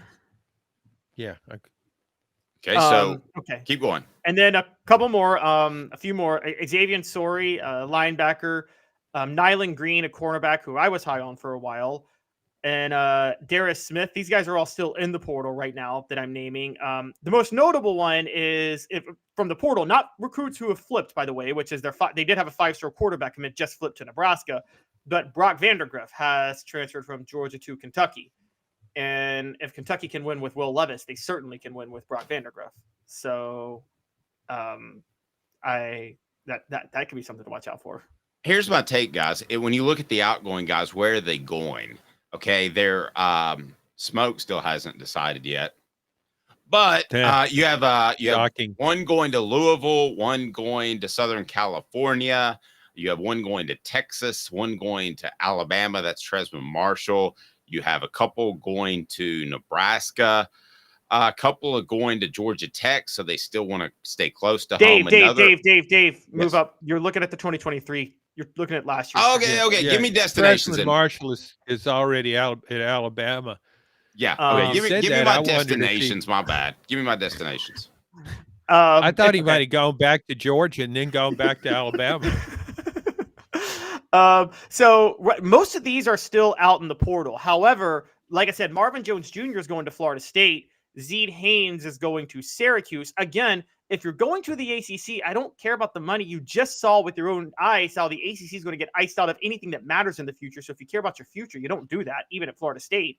Yeah. Okay. Okay, so okay. keep going. And then a couple more, a few more. Xavier Sorey, linebacker, Nyland Green, a cornerback who I was high on for a while, and Darius Smith. These guys are all still in the portal right now that I'm naming. The most notable one is from the portal, not recruits who have flipped, by the way, which is they did have a 5-star quarterback commit, just flipped to Nebraska, but Brock Vandergriff has transferred from Georgia to Kentucky. And if Kentucky can win with Will Levis, they certainly can win with Brock Vandergriff. So that could be something to watch out for. Here's my take, guys. When you look at the outgoing guys, where are they going? Okay, their Smoke still hasn't decided yet. But you have one going to Louisville, one going to Southern California. You have one going to Texas, one going to Alabama. That's Tresman Marshall. You have a couple going to Nebraska. A couple are going to Georgia Tech, so they still want to stay close to home. Dave, move up. You're looking at the 2023. You're looking at last year. Okay. Yeah. Give me destinations. Marshall is already out at Alabama. Yeah. Give me my destinations. My bad. Give me my destinations. I thought he might have gone back to Georgia and then gone back to Alabama. So most of these are still out in the portal. However, like I said, Marvin Jones Jr. is going to Florida State. Zeed Haynes is going to Syracuse. Again, if you're going to the ACC, I don't care about the money. You just saw with your own eyes how the ACC is going to get iced out of anything that matters in the future. So if you care about your future, you don't do that, even at Florida State.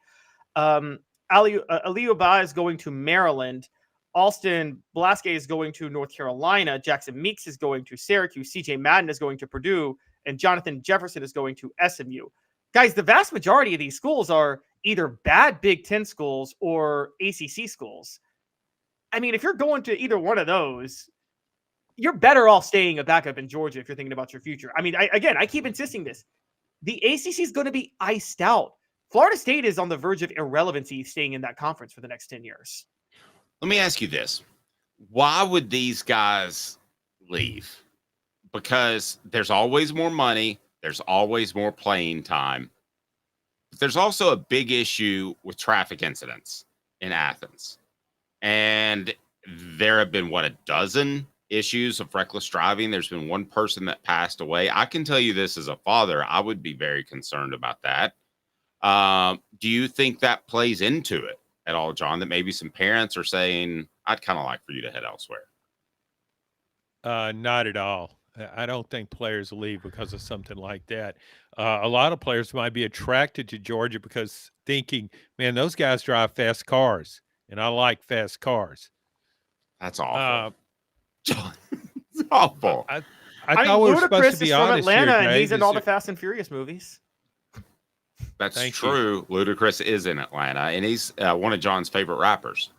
Aliou Ba is going to Maryland. Alston Blaske is going to North Carolina. Jackson Meeks is going to Syracuse. CJ Madden is going to Purdue. And Jonathan Jefferson is going to SMU. Guys, the vast majority of these schools are either bad Big Ten schools or ACC schools. I mean, if you're going to either one of those, you're better off staying a backup in Georgia if you're thinking about your future. I mean, I keep insisting this. The ACC is going to be iced out. Florida State is on the verge of irrelevancy staying in that conference for the next 10 years. Let me ask you this. Why would these guys leave? Because there's always more money. There's always more playing time. But there's also a big issue with traffic incidents in Athens. And there have been, a dozen issues of reckless driving. There's been one person that passed away. I can tell you this as a father, I would be very concerned about that. Do you think that plays into it at all, John, that maybe some parents are saying, I'd kind of like for you to head elsewhere? Not at all. I don't think players leave because of something like that. A lot of players might be attracted to Georgia because thinking, man, those guys drive fast cars, and I like fast cars. That's awful. It's awful. I thought we were supposed to be honest from Atlanta, here, and he's in all the Fast and Furious movies. That's true. Ludacris is in Atlanta, and he's one of John's favorite rappers.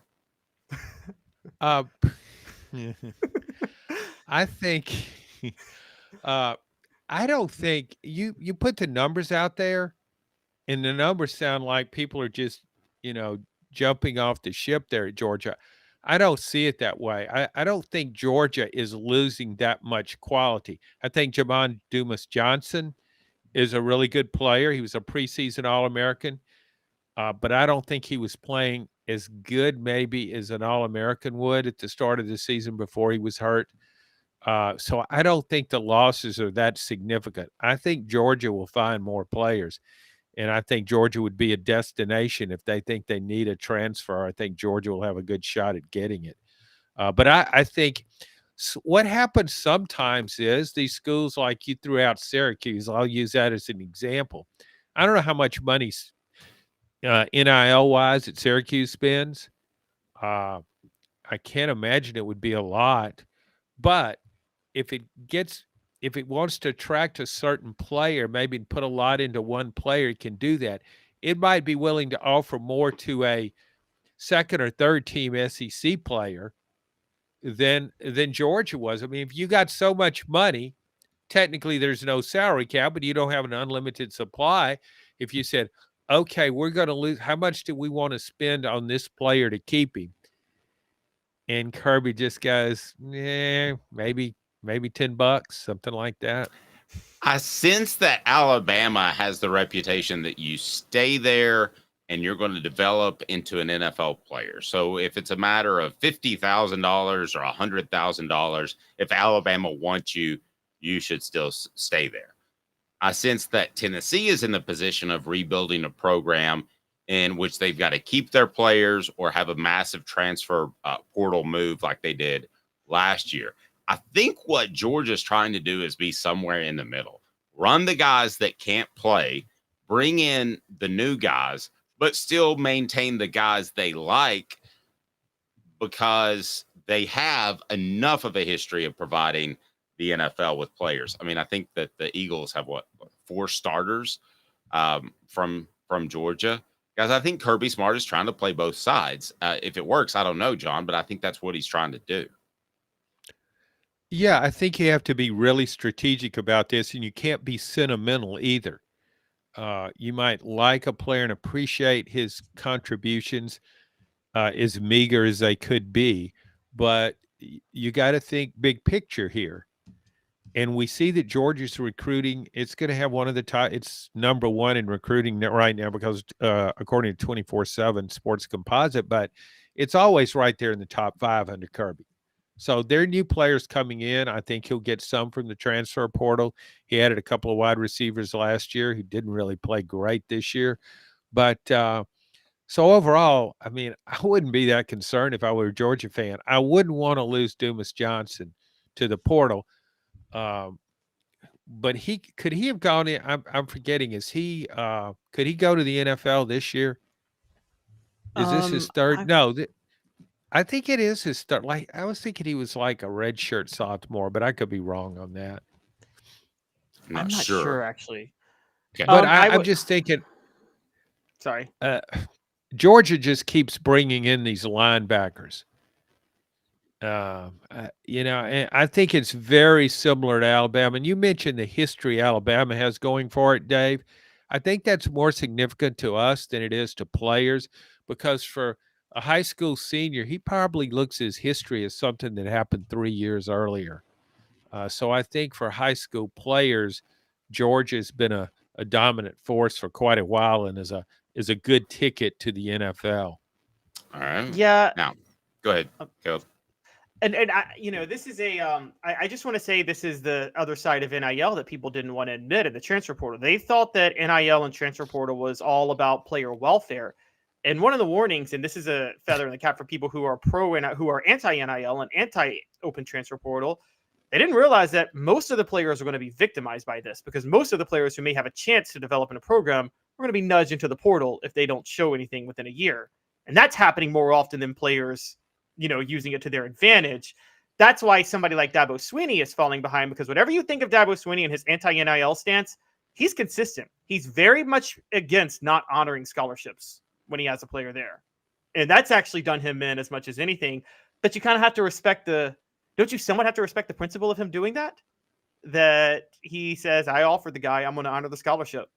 I think I don't think you put the numbers out there, and the numbers sound like people are just, jumping off the ship there at Georgia. I don't see it that way. I don't think Georgia is losing that much quality. I think Jamon Dumas Johnson is a really good player. He was a preseason All-American, but I don't think he was playing as good maybe as an All-American would at the start of the season before he was hurt. So I don't think the losses are that significant. I think Georgia will find more players, and I think Georgia would be a destination if they think they need a transfer. I think Georgia will have a good shot at getting it. But I think what happens sometimes is these schools, like you threw out Syracuse, I'll use that as an example. I don't know how much money NIL-wise at Syracuse spends. I can't imagine it would be a lot. But if it wants to attract a certain player, maybe put a lot into one player, it can do that. It might be willing to offer more to a second or third team SEC player than Georgia was. I mean, if you got so much money, technically there's no salary cap, but you don't have an unlimited supply. If you said, okay, we're going to lose, how much do we want to spend on this player to keep him? And Kirby just goes, maybe $10, something like that. I sense that Alabama has the reputation that you stay there and you're going to develop into an NFL player. So if it's a matter of $50,000 or $100,000, if Alabama wants you, you should still stay there. I sense that Tennessee is in the position of rebuilding a program in which they've got to keep their players or have a massive transfer portal move like they did last year. I think what Georgia's trying to do is be somewhere in the middle. Run the guys that can't play, bring in the new guys, but still maintain the guys they like because they have enough of a history of providing the NFL with players. I mean, I think that the Eagles have what 4 starters from Georgia. Guys, I think Kirby Smart is trying to play both sides. If it works, I don't know, John, but I think that's what he's trying to do. Yeah, I think you have to be really strategic about this, and you can't be sentimental either. You might like a player and appreciate his contributions as meager as they could be, but you got to think big picture here. And we see that Georgia's recruiting, it's going to have one of the top, it's number one in recruiting right now because according to 24/7 Sports Composite, but it's always right there in the top 5 under Kirby. So there are new players coming in. I think he'll get some from the transfer portal. He added a couple of wide receivers last year who didn't really play great this year. But so overall, I mean, I wouldn't be that concerned if I were a Georgia fan. I wouldn't want to lose Dumas Johnson to the portal. But could he have gone in? I'm forgetting. Could he go to the NFL this year? Is this his third? No, I think it is his third. Like I was thinking he was like a redshirt sophomore, but I could be wrong on that. I'm not sure actually. Okay. But I'm just thinking. Sorry. Georgia just keeps bringing in these linebackers. And I think it's very similar to Alabama. And you mentioned the history Alabama has going for it, Dave. I think that's more significant to us than it is to players because for a high school senior, he probably looks at his history as something that happened 3 years earlier. So I think for high school players, Georgia's been a dominant force for quite a while and is a good ticket to the NFL. All right. Yeah. Now, go ahead, Caleb. And this is I just want to say this is the other side of NIL that people didn't want to admit in the transfer portal. They thought that NIL and transfer portal was all about player welfare. And one of the warnings, and this is a feather in the cap for people who are who are anti-NIL and anti-open transfer portal, they didn't realize that most of the players are going to be victimized by this because most of the players who may have a chance to develop in a program are going to be nudged into the portal if they don't show anything within a year. And that's happening more often than players using it to their advantage. That's why somebody like Dabo Swinney is falling behind because whatever you think of Dabo Swinney and his anti-NIL stance, he's consistent. He's very much against not honoring scholarships when he has a player there. And that's actually done him in as much as anything. But you kind of have to respect don't you somewhat have to respect the principle of him doing that? That he says, I offered the guy, I'm going to honor the scholarship.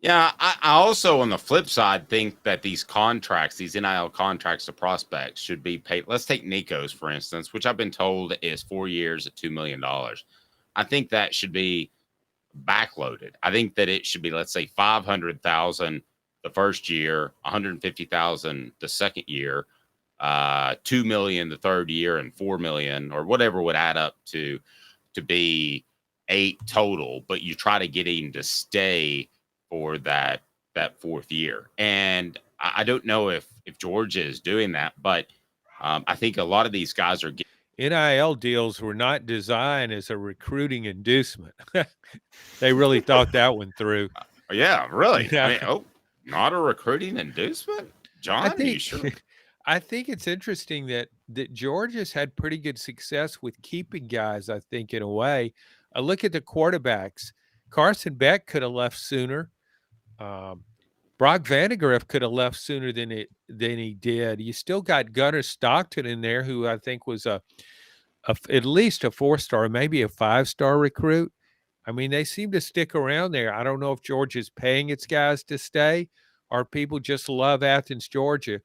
Yeah, I also, on the flip side, think that these contracts, these NIL contracts to prospects should be paid. Let's take Nico's, for instance, which I've been told is 4 years at $2 million. I think that should be backloaded. I think that it should be, let's say, $500,000 the first year, $150,000 the second year, $2 million the third year, and $4 million or whatever would add up to be 8 total. But you try to get him to stay for that fourth year. And I don't know if Georgia is doing that, but I think a lot of these guys are getting NIL deals were not designed as a recruiting inducement. They really thought that one through. Yeah, really. Yeah. I mean, not a recruiting inducement? John, are you sure? I think it's interesting that Georgia's had pretty good success with keeping guys, I think, in a way. I look at the quarterbacks. Carson Beck could have left sooner. Brock Vandegrift could have left sooner than he did. You still got Gunnar Stockton in there, who I think was at least a 4-star, maybe a 5-star recruit. I mean, they seem to stick around there. I don't know if Georgia's paying its guys to stay or people just love Athens, Georgia.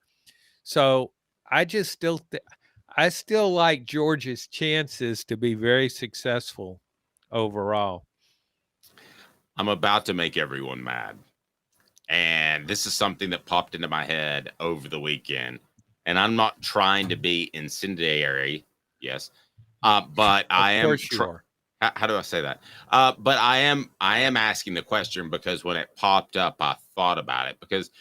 So I still like Georgia's chances to be very successful overall. I'm about to make everyone mad. And this is something that popped into my head over the weekend. And I'm not trying to be incendiary. Yes. But I am. Of course you are. How do I say that? But I am asking the question because when it popped up, I thought about it because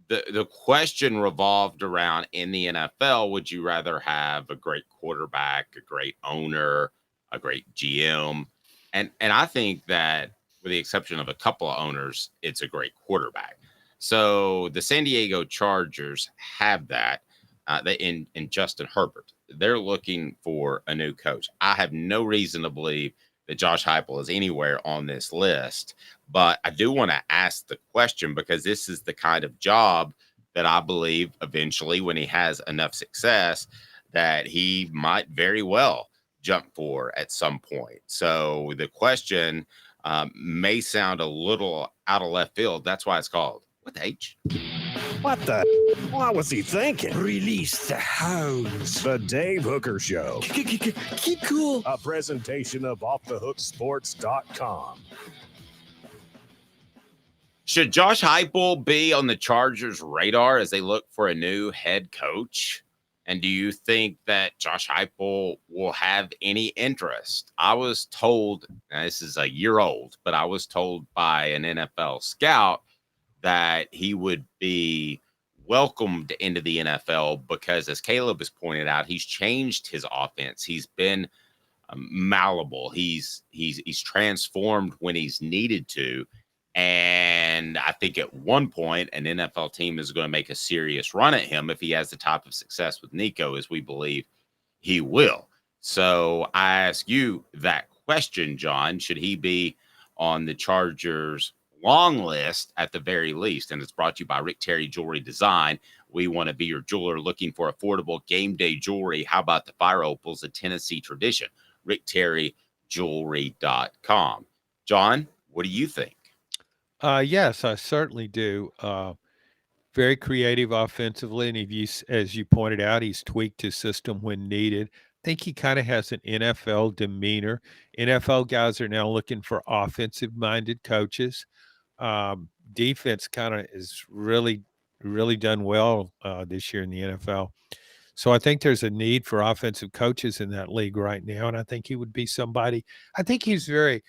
the question revolved around in the NFL, would you rather have a great quarterback, a great owner, a great GM? And I think that with the exception of a couple of owners, it's a great quarterback. So the San Diego Chargers have that. They in Justin Herbert. They're looking for a new coach. I have no reason to believe that Josh Heupel is anywhere on this list, but I do want to ask the question because this is the kind of job that I believe eventually, when he has enough success, that he might very well jump for at some point. So the question may sound a little out of left field. That's why it's called What the H? What the? What was he thinking? Release the hounds. The Dave Hooker Show. Keep cool. A presentation of offthehooksports.com. Should Josh Heupel be on the Chargers' radar as they look for a new head coach? And do you think that Josh Heupel will have any interest? I was told, now this is a year old, but I was told by an NFL scout that he would be welcomed into the NFL because, as Caleb has pointed out, he's changed his offense. He's been malleable. He's transformed when he's needed to. And I think at one point, an NFL team is going to make a serious run at him if he has the type of success with Nico, as we believe he will. So I ask you that question, John. Should he be on the Chargers' long list at the very least? And it's brought to you by Rick Terry Jewelry Design. We want to be your jeweler looking for affordable game day jewelry. How about the Fire Opals, a Tennessee tradition? RickTerryJewelry.com. John, what do you think? Yes, I certainly do. Very creative offensively, and as you pointed out, he's tweaked his system when needed. I think he kind of has an NFL demeanor. NFL guys are now looking for offensive-minded coaches. Defense kind of is really done well this year in the NFL. So I think there's a need for offensive coaches in that league right now, and I think he would be somebody. I think he's very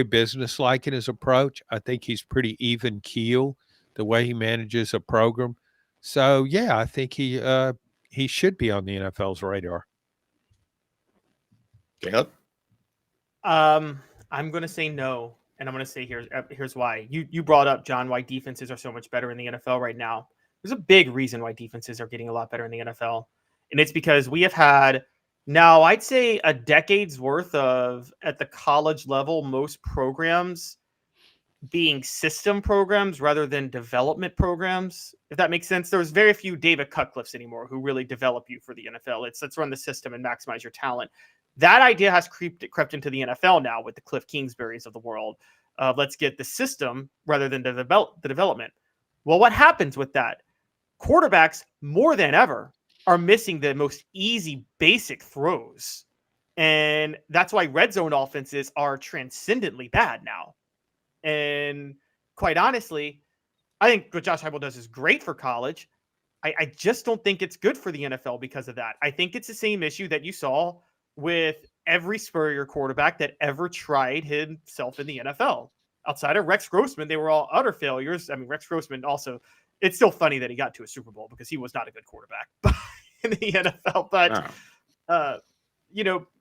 businesslike in his approach. I think he's pretty even keel the way he manages a program. So yeah, I think he should be on the NFL's radar. Caleb? I'm going to say no, and I'm going to say here's why. You brought up, John, why defenses are so much better in the NFL right now. There's a big reason why defenses are getting a lot better in the NFL, and it's because we have had now, I'd say a decade's worth of, at the college level, most programs being system programs rather than development programs, if that makes sense. There's very few David Cutcliffes anymore who really develop you for the NFL. It's let's run the system and maximize your talent. That idea has crept into the NFL now with the Cliff Kingsburys of the world. Let's get the system rather than the development. Well, what happens with that? Quarterbacks, more than ever, are missing the most easy, basic throws. And that's why red zone offenses are transcendently bad now. And quite honestly, I think what Josh Heupel does is great for college. I just don't think it's good for the NFL because of that. I think it's the same issue that you saw with every Spurrier quarterback that ever tried himself in the NFL. Outside of Rex Grossman, they were all utter failures. I mean, Rex Grossman also, it's still funny that he got to a Super Bowl because he was not a good quarterback in the NFL. But,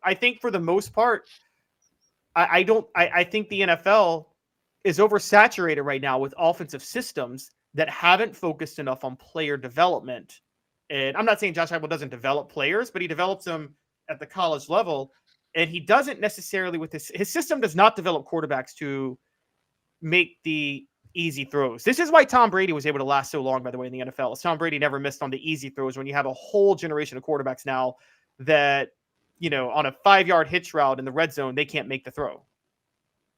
I think for the most part, I think the NFL is oversaturated right now with offensive systems that haven't focused enough on player development. And I'm not saying Josh Heupel doesn't develop players, but he develops them at the college level. And he doesn't necessarily with his system does not develop quarterbacks to make the easy throws. This is why Tom Brady was able to last so long, by the way, in the NFL. Tom Brady never missed on the easy throws when you have a whole generation of quarterbacks now that, on a 5-yard hitch route in the red zone, they can't make the throw.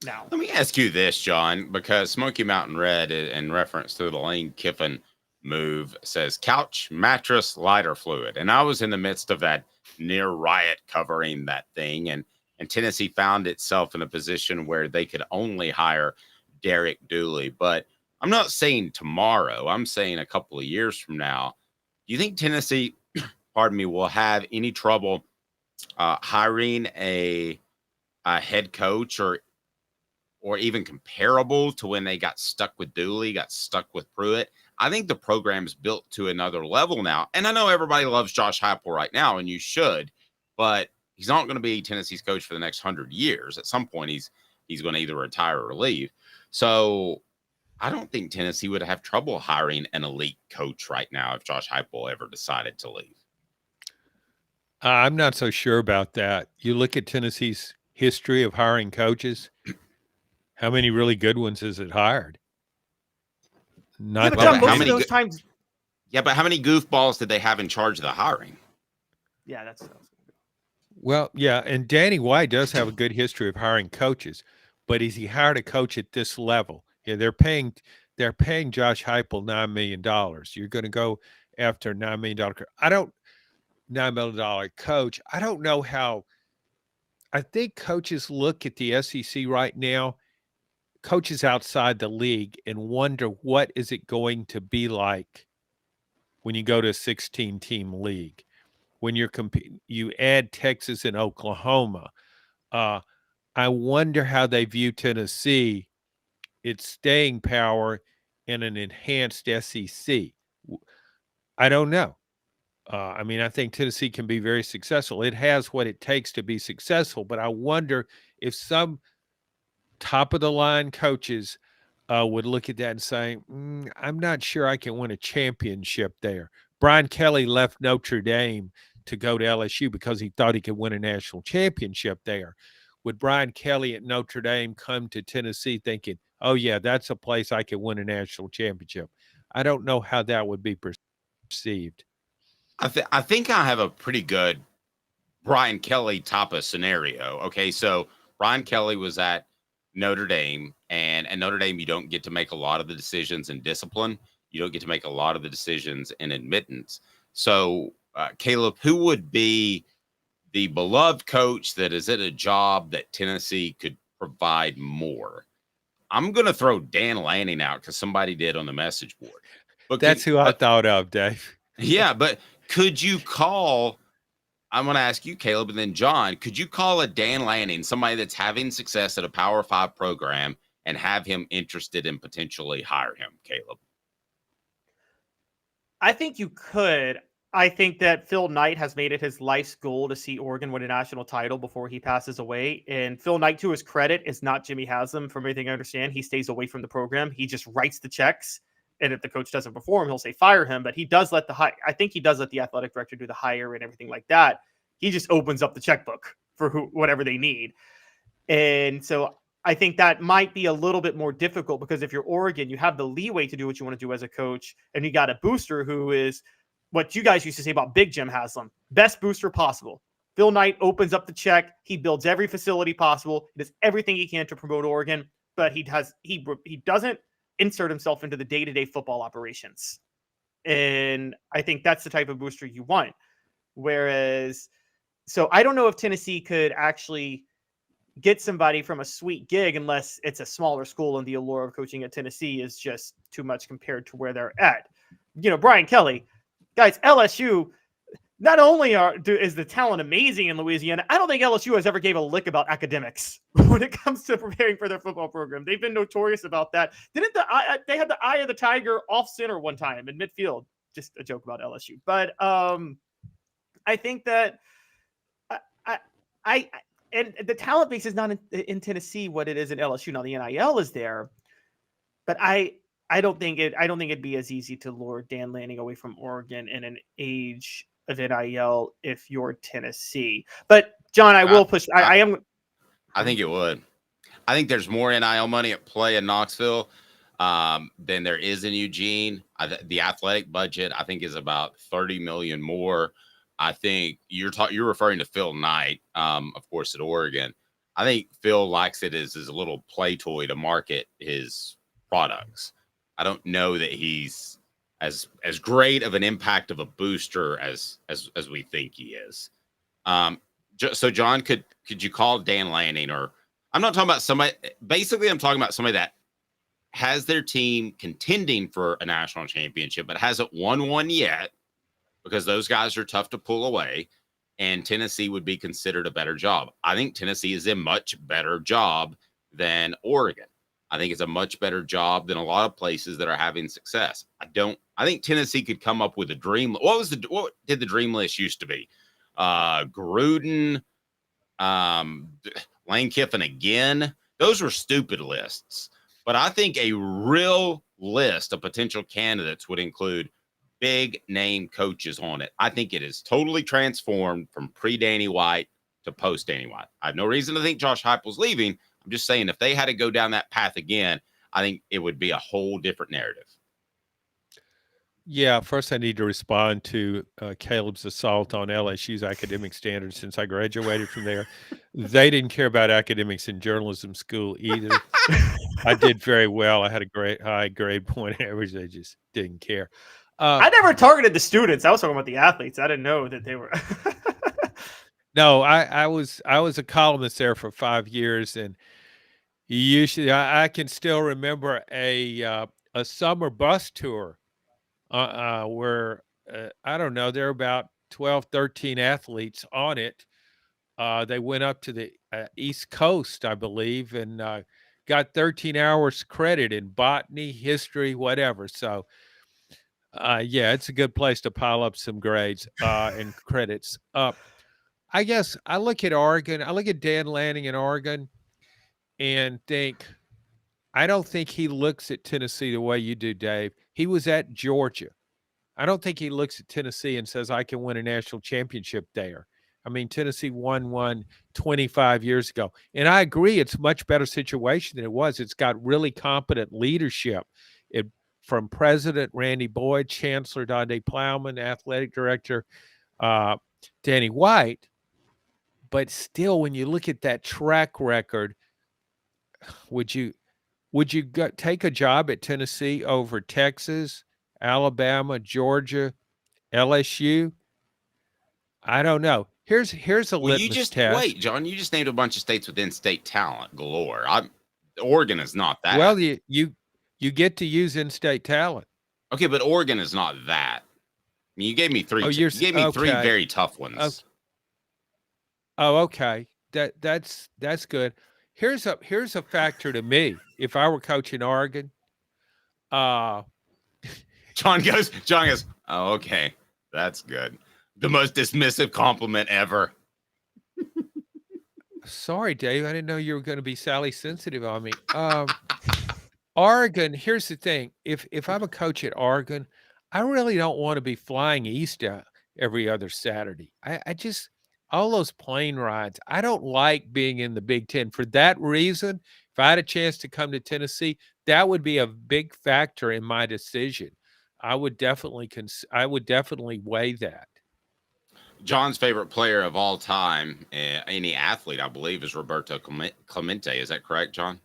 Now, let me ask you this, John, because Smoky Mountain Red, in reference to the Lane Kiffin move, says couch, mattress, lighter fluid. And I was in the midst of that near riot covering that thing. And and Tennessee found itself in a position where they could only hire Derek Dooley. But I'm not saying tomorrow. I'm saying a couple of years from now. Do you think Tennessee, pardon me, will have any trouble hiring a head coach or even comparable to when they got stuck with Dooley, got stuck with Pruitt? I think the program's built to another level now. And I know everybody loves Josh Heupel right now, and you should, but he's not going to be Tennessee's coach for the next 100 years. At some point, he's going to either retire or leave. So I don't think Tennessee would have trouble hiring an elite coach right now if Josh Heupel ever decided to leave. I'm not so sure about that. You look at Tennessee's history of hiring coaches. How many really good ones has it hired? Not John, most of those times. Yeah, but how many goofballs did they have in charge of the hiring? Yeah, that's. Well, yeah, and Danny White does have a good history of hiring coaches, but has he hired a coach at this level? Yeah, they're paying Josh Heupel $9 million. You're going to go after $9 million. $9 million coach. I don't know how. I think coaches look at the SEC right now, coaches outside the league, and wonder what is it going to be like when you go to a 16-team league, when you're you add Texas and Oklahoma. I wonder how they view Tennessee, its staying power in an enhanced SEC. I don't know. I mean, I think Tennessee can be very successful. It has what it takes to be successful, but I wonder if some top-of-the-line coaches would look at that and say, I'm not sure I can win a championship there. Brian Kelly left Notre Dame to go to LSU because he thought he could win a national championship there. Would Brian Kelly at Notre Dame come to Tennessee thinking, oh, yeah, that's a place I could win a national championship? I don't know how that would be perceived. I think I have a pretty good Brian Kelly type of scenario. Okay, so Brian Kelly was at Notre Dame, and at Notre Dame, you don't get to make a lot of the decisions in discipline. You don't get to make a lot of the decisions in admittance. So, Caleb, who would be the beloved coach that is at a job that Tennessee could provide more? I'm going to throw Dan Lanning out because somebody did on the message board. But that's who I thought of, Dave. Yeah, but could you call – I'm going to ask you, Caleb, and then John, could you call a Dan Lanning, somebody that's having success at a Power 5 program, and have him interested in potentially hire him, Caleb? I think you could. I think that Phil Knight has made it his life's goal to see Oregon win a national title before he passes away. And Phil Knight, to his credit, is not Jimmy Haslam. From everything I understand, he stays away from the program. He just writes the checks. And if the coach doesn't perform, he'll say fire him. But he does let I think he does let the athletic director do the hire and everything like that. He just opens up the checkbook for whatever they need. And so I think that might be a little bit more difficult because if you're Oregon, you have the leeway to do what you want to do as a coach. And you got a booster who is what you guys used to say about Big Jim Haslam, best booster possible. Phil Knight opens up the check. He builds every facility possible. He does everything he can to promote Oregon, but he doesn't insert himself into the day-to-day football operations. And I think that's the type of booster you want. Whereas, so I don't know if Tennessee could actually get somebody from a sweet gig unless it's a smaller school and the allure of coaching at Tennessee is just too much compared to where they're at. You know, Brian Kelly, guys, LSU, not only is the talent amazing in Louisiana, I don't think LSU has ever gave a lick about academics when it comes to preparing for their football program. They've been notorious about that. They had the eye of the tiger off center one time in midfield. Just a joke about LSU. But I think that and the talent base is not in Tennessee what it is in LSU. Now the NIL is there, but I don't think it'd be as easy to lure Dan Lanning away from Oregon in an age of NIL if you're Tennessee. But John, I will push. I think it would. I think there's more NIL money at play in Knoxville than there is in Eugene. The athletic budget, I think, is about $30 million more. I think you're referring to Phil Knight, of course, at Oregon. I think Phil likes it as a little play toy to market his products. I don't know that he's as great of an impact of a booster as we think he is. So John, could could you call Dan Lanning, or I'm not talking about somebody, basically I'm talking about somebody that has their team contending for a national championship, but hasn't won one yet, because those guys are tough to pull away, and Tennessee would be considered a better job. I think Tennessee is a much better job than Oregon. I think it's a much better job than a lot of places that are having success. I think Tennessee could come up with a dream. What did the dream list used to be? Gruden, Lane Kiffin again. Those were stupid lists. But I think a real list of potential candidates would include big name coaches on it. I think it is totally transformed from pre-Danny White to post-Danny White. I have no reason to think Josh Heupel's leaving. I'm just saying, if they had to go down that path again, I think it would be a whole different narrative. Yeah, first I need to respond to Caleb's assault on LSU's academic standards since I graduated from there. They didn't care about academics in journalism school either. I did very well. I had a great high grade point average. They just didn't care. I never targeted the students. I was talking about the athletes. I didn't know that they were. No, I was a columnist there for 5 years, and usually I can still remember a summer bus tour where I don't know, there were about 12, 13 athletes on it. They went up to the East Coast, I believe, and got 13 hours credit in botany, history, whatever. So, yeah, it's a good place to pile up some grades and credits. I guess I look at Oregon. I look at Dan Lanning in Oregon and think, I don't think he looks at Tennessee the way you do, Dave. He was at Georgia. I don't think he looks at Tennessee and says, I can win a national championship there. I mean, Tennessee won one 25 years ago. And I agree, it's a much better situation than it was. It's got really competent leadership. From President Randy Boyd, Chancellor Donde Plowman, Athletic Director Danny White. But still, when you look at that track record, would you take a job at Tennessee over Texas, Alabama, Georgia, LSU? I don't know. Here's a litmus test. Wait, John. You just named a bunch of states with in-state talent galore. Oregon is not that. Well, you get to use in-state talent. Okay, but Oregon is not that. I mean, you gave me three. You gave me three very tough ones. Oh, okay. That's good. Here's a factor to me. If I were coaching Oregon, John goes, oh, okay, that's good. The most dismissive compliment ever. Sorry, Dave. I didn't know you were going to be Sally sensitive on me. Oregon, here's the thing. If I'm a coach at Oregon, I really don't want to be flying east every other Saturday. I just, all those plane rides, I don't like being in the Big Ten. For that reason, if I had a chance to come to Tennessee, that would be a big factor in my decision. I would definitely weigh that. John's favorite player of all time, any athlete, I believe, is Roberto Clemente. Is that correct, John?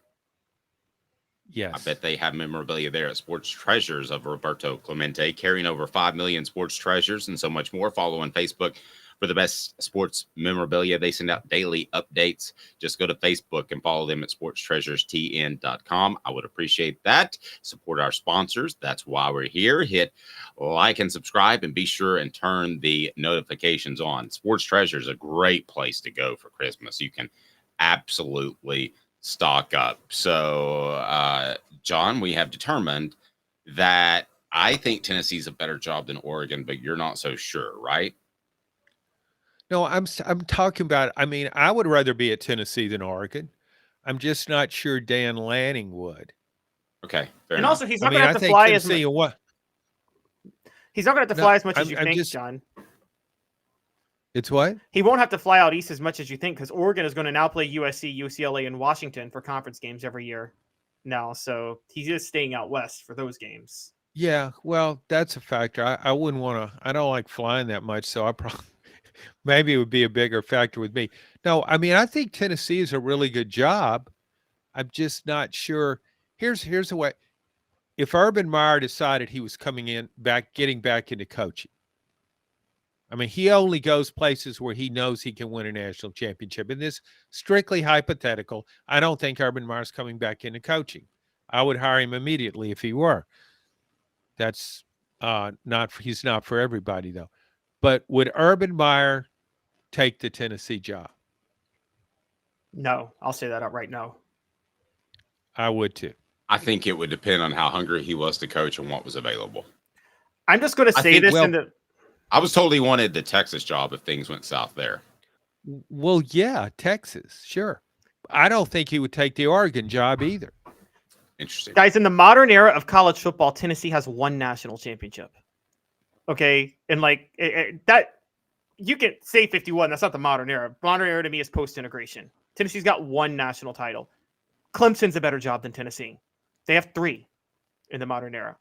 Yes. I bet they have memorabilia there at Sports Treasures of Roberto Clemente, carrying over 5 million sports treasures and so much more. Follow on Facebook for the best sports memorabilia. They send out daily updates. Just go to Facebook and follow them at sportstreasurestn.com. I would appreciate that. Support our sponsors. That's why we're here. Hit like and subscribe, and be sure and turn the notifications on. Sports Treasure is a great place to go for Christmas. You can absolutely stock up. So, John, we have determined that I think Tennessee's a better job than Oregon, but you're not so sure, right? No, I'm talking about, I mean, I would rather be at Tennessee than Oregon. I'm just not sure Dan Lanning would. Okay. And also, he's not going to have to fly as much. He's not going to have to fly as much as you think, John. It's what? He won't have to fly out east as much as you think, because Oregon is going to now play USC, UCLA, and Washington for conference games every year now. So he's just staying out west for those games. Yeah, well, that's a factor. I wouldn't want to. I don't like flying that much, so I probably maybe it would be a bigger factor with me. No, I mean, I think Tennessee is a really good job. I'm just not sure. Here's the way. If Urban Meyer decided he was getting back into coaching, I mean, he only goes places where he knows he can win a national championship. And this strictly hypothetical. I don't think Urban Meyer's coming back into coaching. I would hire him immediately if he were. That's he's not for everybody though. But would Urban Meyer take the Tennessee job? No, I'll say that outright. No. I would too. I think it would depend on how hungry he was to coach and what was available. I'm just going to say this. I was told he wanted the Texas job if things went south there. Well, yeah, Texas, sure. I don't think he would take the Oregon job either. Interesting. Guys, in the modern era of college football, Tennessee has one national championship. Okay? And like that, you can say 51. That's not the modern era. Modern era to me is post-integration. Tennessee's got one national title. Clemson's a better job than Tennessee. They have 3 in the modern era.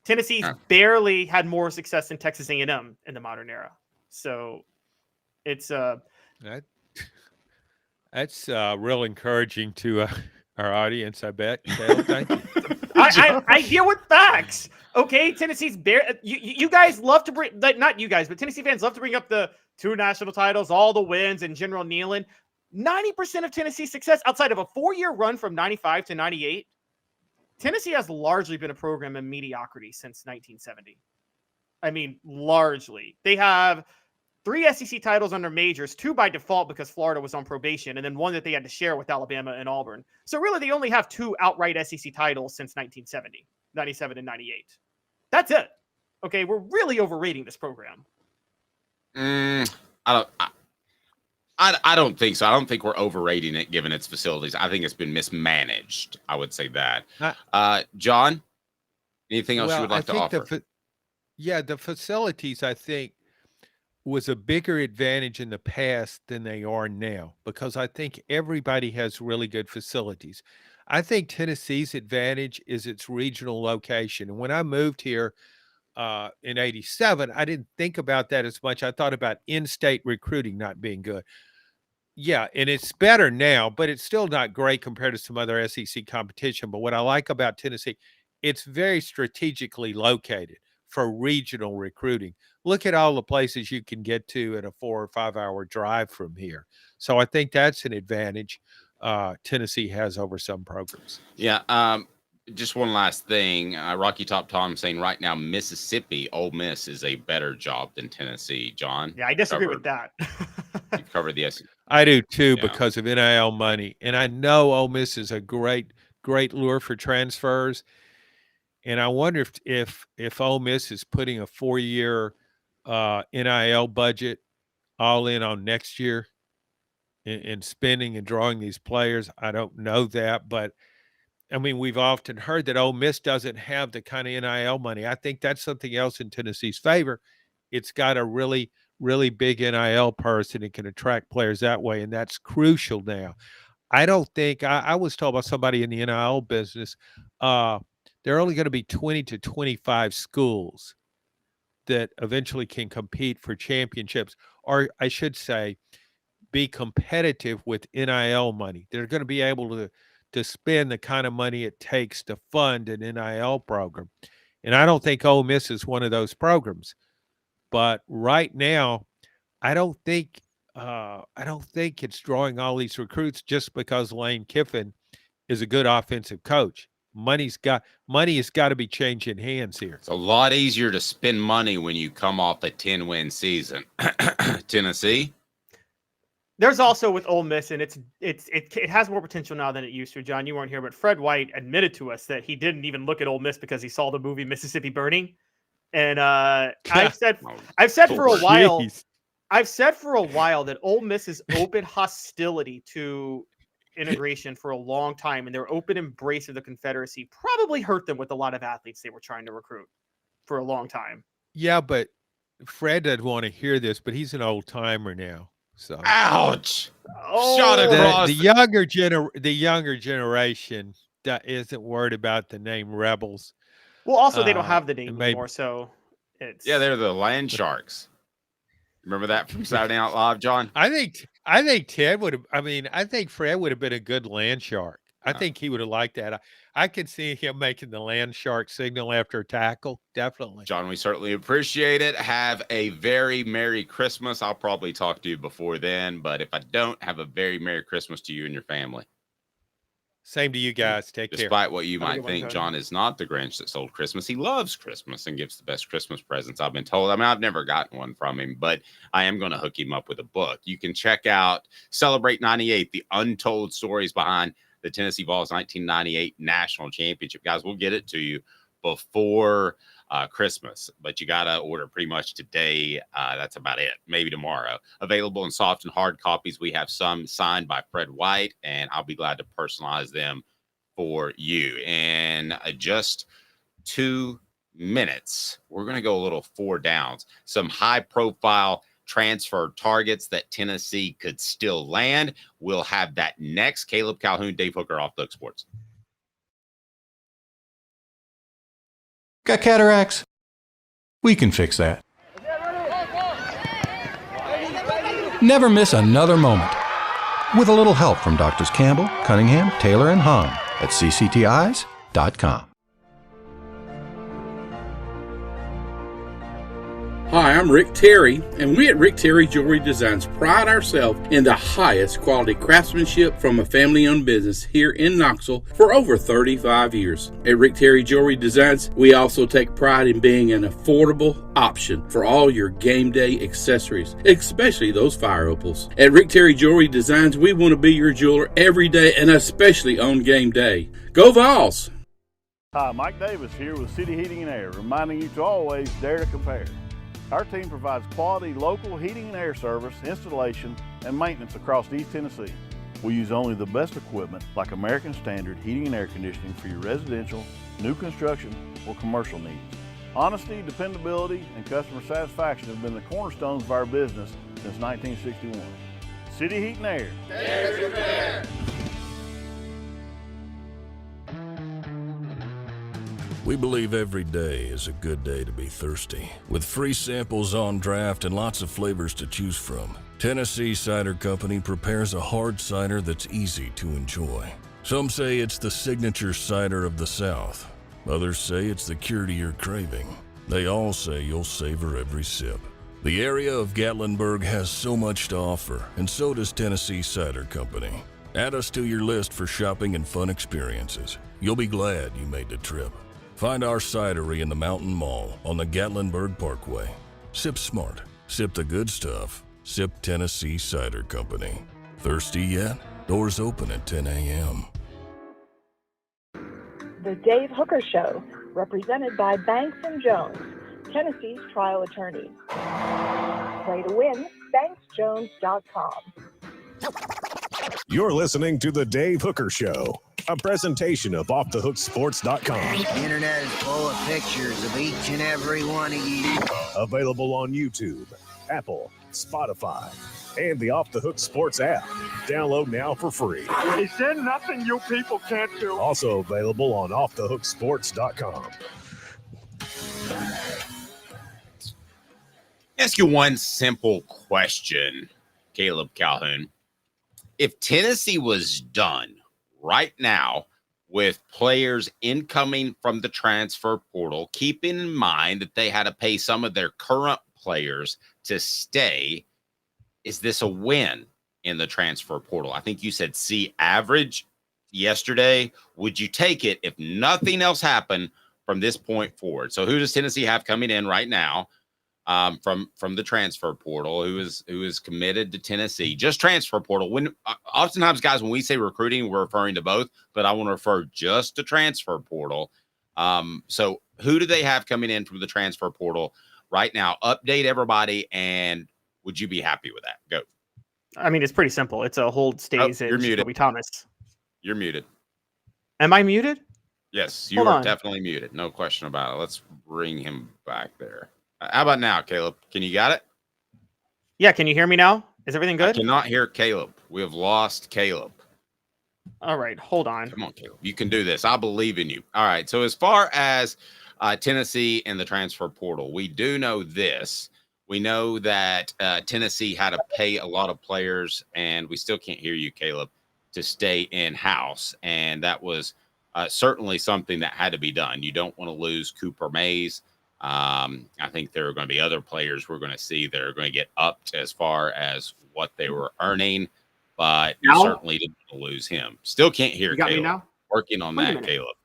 Tennessee's barely had more success than Texas A&M in the modern era. So it's that's real encouraging to our audience, I bet. Dale, thank you. I deal with facts. Okay, Tennessee's you guys love to bring, not you guys, but Tennessee fans love to bring up the 2 national titles, all the wins, and General Nealon. 90% of Tennessee's success outside of a 4-year run from 95 to 98, Tennessee has largely been a program in mediocrity since 1970. I mean, largely. They have 3 SEC titles under majors, 2 by default because Florida was on probation, and then 1 that they had to share with Alabama and Auburn. So really, they only have 2 outright SEC titles since 1970, 97 and 98. That's it. Okay, we're really overrating this program. I don't think so. I don't think we're overrating it given its facilities. I think it's been mismanaged. I would say that. John, anything else you would like to offer? The facilities, I think, was a bigger advantage in the past than they are now because I think everybody has really good facilities. I think Tennessee's advantage is its regional location. And when I moved here in 87, I didn't think about that as much. I thought about in-state recruiting not being good. Yeah, and it's better now, but it's still not great compared to some other SEC competition. But what I like about Tennessee, it's very strategically located for regional recruiting. Look at all the places you can get to in a 4 or 5 hour drive from here. So I think that's an advantage Tennessee has over some programs. Yeah. Just one last thing. Rocky Top Tom saying right now, Mississippi, Ole Miss is a better job than Tennessee. John? Yeah, I disagree with that. You've covered the SEC. I do too, because of NIL money. And I know Ole Miss is a great lure for transfers. And I wonder if Ole Miss is putting a 4-year NIL budget all in on next year and spending and drawing these players. I don't know that, but I mean, we've often heard that Ole Miss doesn't have the kind of NIL money. I think that's something else in Tennessee's favor. It's got a really, really big NIL purse and it can attract players that way. And that's crucial now. I don't think I was told by somebody in the NIL business, there are only going to be 20 to 25 schools that eventually can compete for championships, or I should say, be competitive with NIL money. They're going to be able to spend the kind of money it takes to fund an NIL program. And I don't think Ole Miss is one of those programs. But right now, I don't think it's drawing all these recruits just because Lane Kiffin is a good offensive coach. Money has got to be changing hands here. It's a lot easier to spend money when you come off a 10-win season. Tennessee. There's also with Ole Miss, and it has more potential now than it used to. John, you weren't here, but Fred White admitted to us that he didn't even look at Ole Miss because he saw the movie Mississippi Burning. And I've said for a while that Ole Miss's open hostility to integration for a long time and their open embrace of the Confederacy probably hurt them with a lot of athletes they were trying to recruit for a long time. Yeah, but Fred doesn't want to hear this, but he's an old timer now. So ouch! Oh, shot across the younger generation that isn't worried about the name Rebels. Well, also they don't have the name anymore, so it's they're the Land Sharks. Remember that from Saturday Night Live, John? I think Ted would have. I mean, I think Fred would have been a good land shark. I think he would have liked that. I could see him making the land shark signal after a tackle. Definitely. John, we certainly appreciate it. Have a very Merry Christmas. I'll probably talk to you before then, but if I don't, have a very Merry Christmas to you and your family. Same to you guys. Take care. Despite what you Have a might good one, think, Tony. John is not the Grinch that stole Christmas. He loves Christmas and gives the best Christmas presents, I've been told. I mean, I've never gotten one from him, but I am going to hook him up with a book. You can check out Celebrate 98, the untold stories behind the Tennessee Vols 1998 National Championship. Guys, we'll get it to you before Christmas, but you got to order pretty much today. That's about it. Maybe tomorrow. Available in soft and hard copies. We have some signed by Fred White, and I'll be glad to personalize them for you. In just 2 minutes, we're going to go a little 4 downs. Some high-profile transfer targets that Tennessee could still land. We'll have that next. Caleb Calhoun, Dave Hooker, Off the Hook Sports. Got cataracts? We can fix that. Never miss another moment. With a little help from Doctors Campbell, Cunningham, Taylor, and Haun at cctis.com. Hi, I'm Rick Terry, and we at Rick Terry Jewelry Designs pride ourselves in the highest quality craftsmanship from a family-owned business here in Knoxville for over 35 years. At Rick Terry Jewelry Designs, we also take pride in being an affordable option for all your game day accessories, especially those fire opals. At Rick Terry Jewelry Designs, we want to be your jeweler every day and especially on game day. Go Vols! Hi, Mike Davis here with City Heating and Air, reminding you to always dare to compare. Our team provides quality local heating and air service, installation, and maintenance across East Tennessee. We use only the best equipment like American Standard heating and air conditioning for your residential, new construction, or commercial needs. Honesty, dependability, and customer satisfaction have been the cornerstones of our business since 1961. City Heat and Air. Dare to compare. We believe every day is a good day to be thirsty. With free samples on draft and lots of flavors to choose from, Tennessee Cider Company prepares a hard cider that's easy to enjoy. Some say it's the signature cider of the South. Others say it's the cure to your craving. They all say you'll savor every sip. The area of Gatlinburg has so much to offer, and so does Tennessee Cider Company. Add us to your list for shopping and fun experiences. You'll be glad you made the trip. Find our cidery in the Mountain Mall on the Gatlinburg Parkway. Sip smart. Sip the good stuff. Sip Tennessee Cider Company. Thirsty yet? Doors open at 10 a.m. The Dave Hooker Show, represented by Banks & Jones, Tennessee's trial attorneys. Play to win, banksjones.com. You're listening to The Dave Hooker Show, a presentation of offthehooksports.com. The internet is full of pictures of each and every one of you. Available on YouTube, Apple, Spotify, and the Off the Hook Sports app. Download now for free. Is there nothing you people can't do? Also available on offthehooksports.com. Ask you one simple question, Caleb Calhoun. If Tennessee was done right now with players incoming from the transfer portal, keeping in mind that they had to pay some of their current players to stay, is this a win in the transfer portal? I think you said C average yesterday. Would you take it if nothing else happened from this point forward? So who does Tennessee have coming in right now from the transfer portal who is committed to Tennessee? Just transfer portal. When oftentimes, guys, when we say recruiting, we're referring to both, but I want to refer just to transfer portal. So who do they have coming in from the transfer portal right now? Update everybody, and would you be happy with that? Go. I mean, it's pretty simple. It's a hold stays you're in muted. Jacoby Thomas. You're muted. Am I muted? Yes, you Hold are on. definitely muted. No question about it. Let's bring him back there. How about now, Caleb? Can you got it? Yeah, can you hear me now? Is everything good? I cannot hear Caleb. We have lost Caleb. All right, hold on. Come on, Caleb. You can do this. I believe in you. All right. So as far as Tennessee and the transfer portal, we do know this. We know that Tennessee had to pay a lot of players, and we still can't hear you, Caleb. to stay in-house, and that was certainly something that had to be done. You don't want to lose Cooper Mays. I think there are going to be other players we're going to see that are going to get upped as far as what they were earning, but you certainly didn't want to lose him. Still can't hear You got me Caleb. now? Working on Wait a that, minute. Caleb.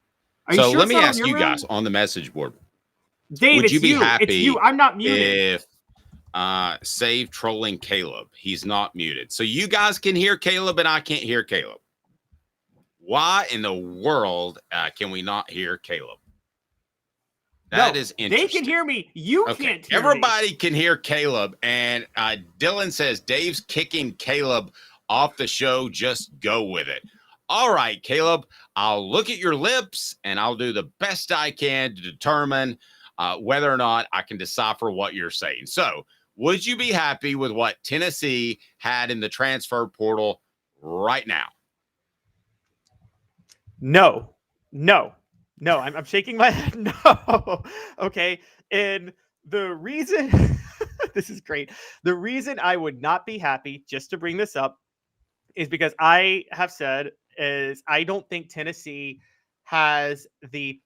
Are you So sure let it's me not on ask your you guys end? on the message board. Dave, Would it's you be you. It's happy you. I'm not muted. if save trolling Caleb? He's not muted. So you guys can hear Caleb and I can't hear Caleb. Why in the world can we not hear Caleb? That is interesting. They can hear me. You can't hear Everybody can hear Caleb. And Dylan says Dave's kicking Caleb off the show. Just go with it. All right, Caleb, I'll look at your lips and I'll do the best I can to determine whether or not I can decipher what you're saying. So would you be happy with what Tennessee had in the transfer portal right now? No. I'm shaking my head. No. Okay. And the reason, this is great. The reason I would not be happy, just to bring this up, is because I have said is I don't think Tennessee has the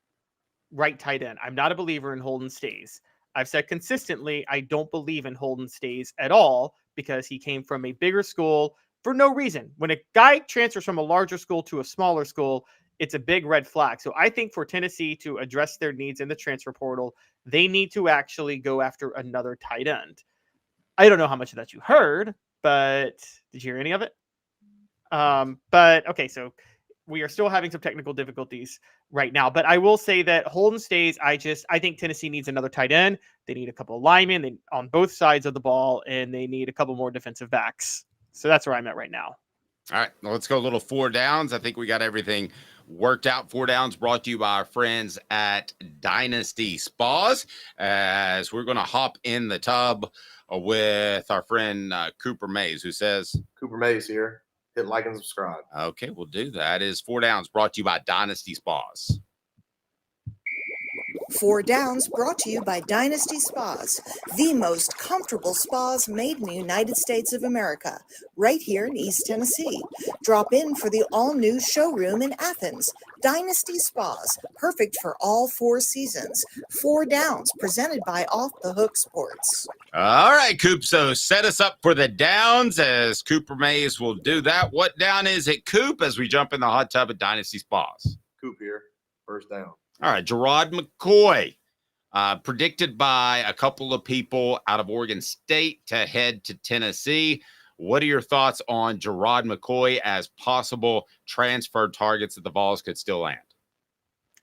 right tight end. I'm not a believer in Holden Stays. I've said consistently, I don't believe in Holden Stays at all because he came from a bigger school for no reason. When a guy transfers from a larger school to a smaller school, it's a big red flag. So I think for Tennessee to address their needs in the transfer portal, they need to actually go after another tight end. I don't know how much of that you heard, but did you hear any of it? But okay, so we are still having some technical difficulties right now, but I will say that Holden Stays. I think Tennessee needs another tight end. They need a couple of linemen on both sides of the ball, and they need a couple more defensive backs. So that's where I'm at right now. All right, well, let's go a little 4 downs. I think we got everything worked out. 4 downs brought to you by our friends at Dynasty Spas, as we're going to hop in the tub with our friend Cooper Mays, who says, Cooper Mays here. Hit like and subscribe. Okay, we'll do that. Is 4 downs brought to you by Dynasty Spas. 4 Downs brought to you by Dynasty Spas, the most comfortable spas made in the United States of America, right here in East Tennessee. Drop in for the all-new showroom in Athens. Dynasty Spas, perfect for all 4 seasons. 4 Downs, presented by Off the Hook Sports. All right, Coop. So set us up for the downs as Cooper Mays will do that. What down is it, Coop, as we jump in the hot tub at Dynasty Spas? Coop here. First down. All right, Gerard McCoy, predicted by a couple of people out of Oregon State to head to Tennessee. What are your thoughts on Gerard McCoy as possible transfer targets that the Vols could still land?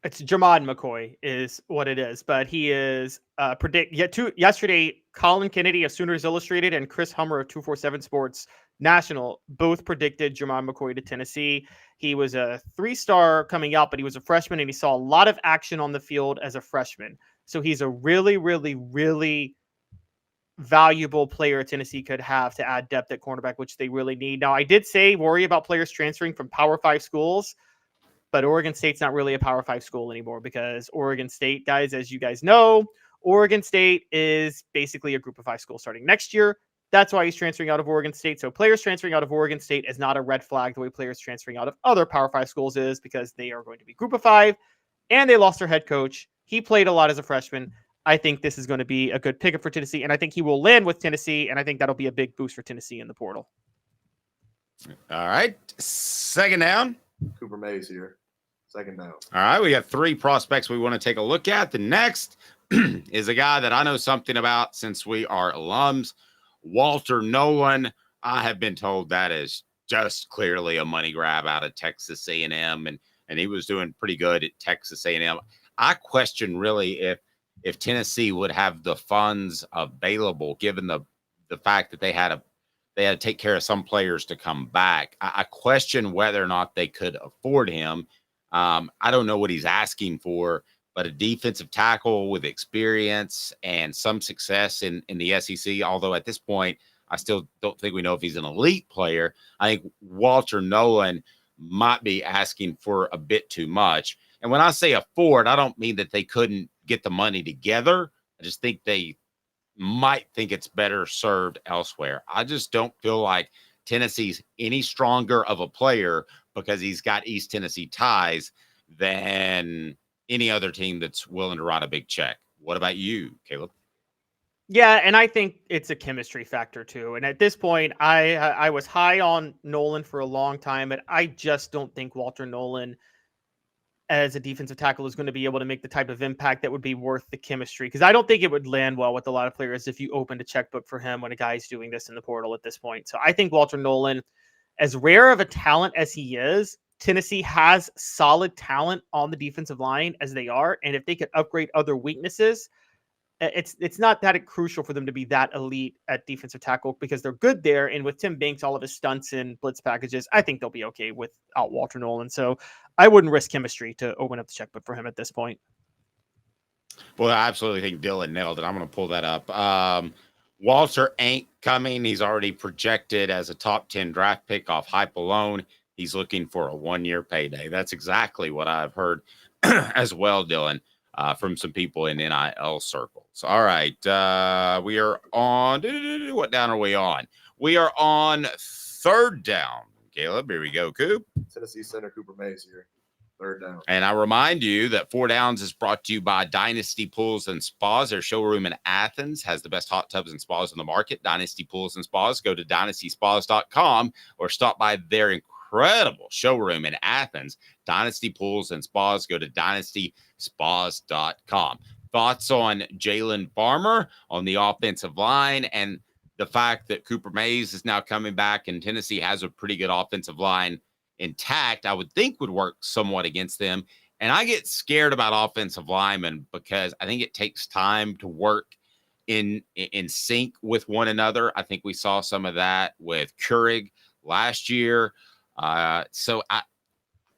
It's Jamad McCoy is what it is, but he is yesterday, Colin Kennedy of Sooners Illustrated and Chris Hummer of 247 Sports National both predicted Jamad McCoy to Tennessee. He was a 3-star coming out, but he was a freshman and he saw a lot of action on the field as a freshman. So he's a really, really, really valuable player Tennessee could have to add depth at cornerback, which they really need. Now, I did say worry about players transferring from Power 5 schools, but Oregon State's not really a Power 5 school anymore because Oregon State, guys, as you guys know, Oregon State is basically a Group of 5 school starting next year. That's why he's transferring out of Oregon State. So players transferring out of Oregon State is not a red flag the way players transferring out of other Power 5 schools is, because they are going to be Group of 5 and they lost their head coach. He played a lot as a freshman. I think this is going to be a good pickup for Tennessee, and I think he will land with Tennessee, and I think that'll be a big boost for Tennessee in the portal. All right, second down. Cooper Mays here. Second down. All right, we got 3 prospects we want to take a look at. The next is a guy that I know something about since we are alums, Walter Nolan. I have been told that is just clearly a money grab out of Texas A&M, and he was doing pretty good at Texas A&M. I question really if Tennessee would have the funds available, given the fact that they had to take care of some players to come back. I question whether or not they could afford him. I don't know what he's asking for, but a defensive tackle with experience and some success in the SEC, although at this point, I still don't think we know if he's an elite player. I think Walter Nolan might be asking for a bit too much. And when I say afford, I don't mean that they couldn't get the money together. I just think they might think it's better served elsewhere. I just don't feel like Tennessee's any stronger of a player because he's got East Tennessee ties than any other team that's willing to write a big check. What about you, Caleb? Yeah, and I think it's a chemistry factor too. And at this point, I was high on Nolan for a long time, but I just don't think Walter Nolan as a defensive tackle is going to be able to make the type of impact that would be worth the chemistry. Because I don't think it would land well with a lot of players if you opened a checkbook for him when a guy's doing this in the portal at this point. So I think Walter Nolan, as rare of a talent as he is, Tennessee has solid talent on the defensive line as they are. And if they could upgrade other weaknesses, it's not that crucial for them to be that elite at defensive tackle because they're good there. And with Tim Banks, all of his stunts and blitz packages, I think they'll be okay without Walter Nolan. So I wouldn't risk chemistry to open up the checkbook for him at this point. Well, I absolutely think Dylan nailed it. I'm going to pull that up. Walter ain't coming. He's already projected as a top 10 draft pick off hype alone. He's looking for a 1-year payday. That's exactly what I've heard as well, Dylan. From some people in NIL circles. All right. We are on. What down are we on? We are on third down. Caleb, here we go. Coop. Tennessee center Cooper Mays here. Third down. And I remind you that 4 Downs is brought to you by Dynasty Pools and Spas. Their showroom in Athens has the best hot tubs and spas in the market. Dynasty Pools and Spas. Go to dynastyspas.com or stop by their incredible showroom in Athens. Dynasty Pools and Spas. Go to dynastyspas.com. Thoughts on Jalen Farmer on the offensive line and the fact that Cooper Mays is now coming back and Tennessee has a pretty good offensive line intact, I would think would work somewhat against them. And I get scared about offensive linemen because I think it takes time to work in sync with one another. I think we saw some of that with Keurig last year. So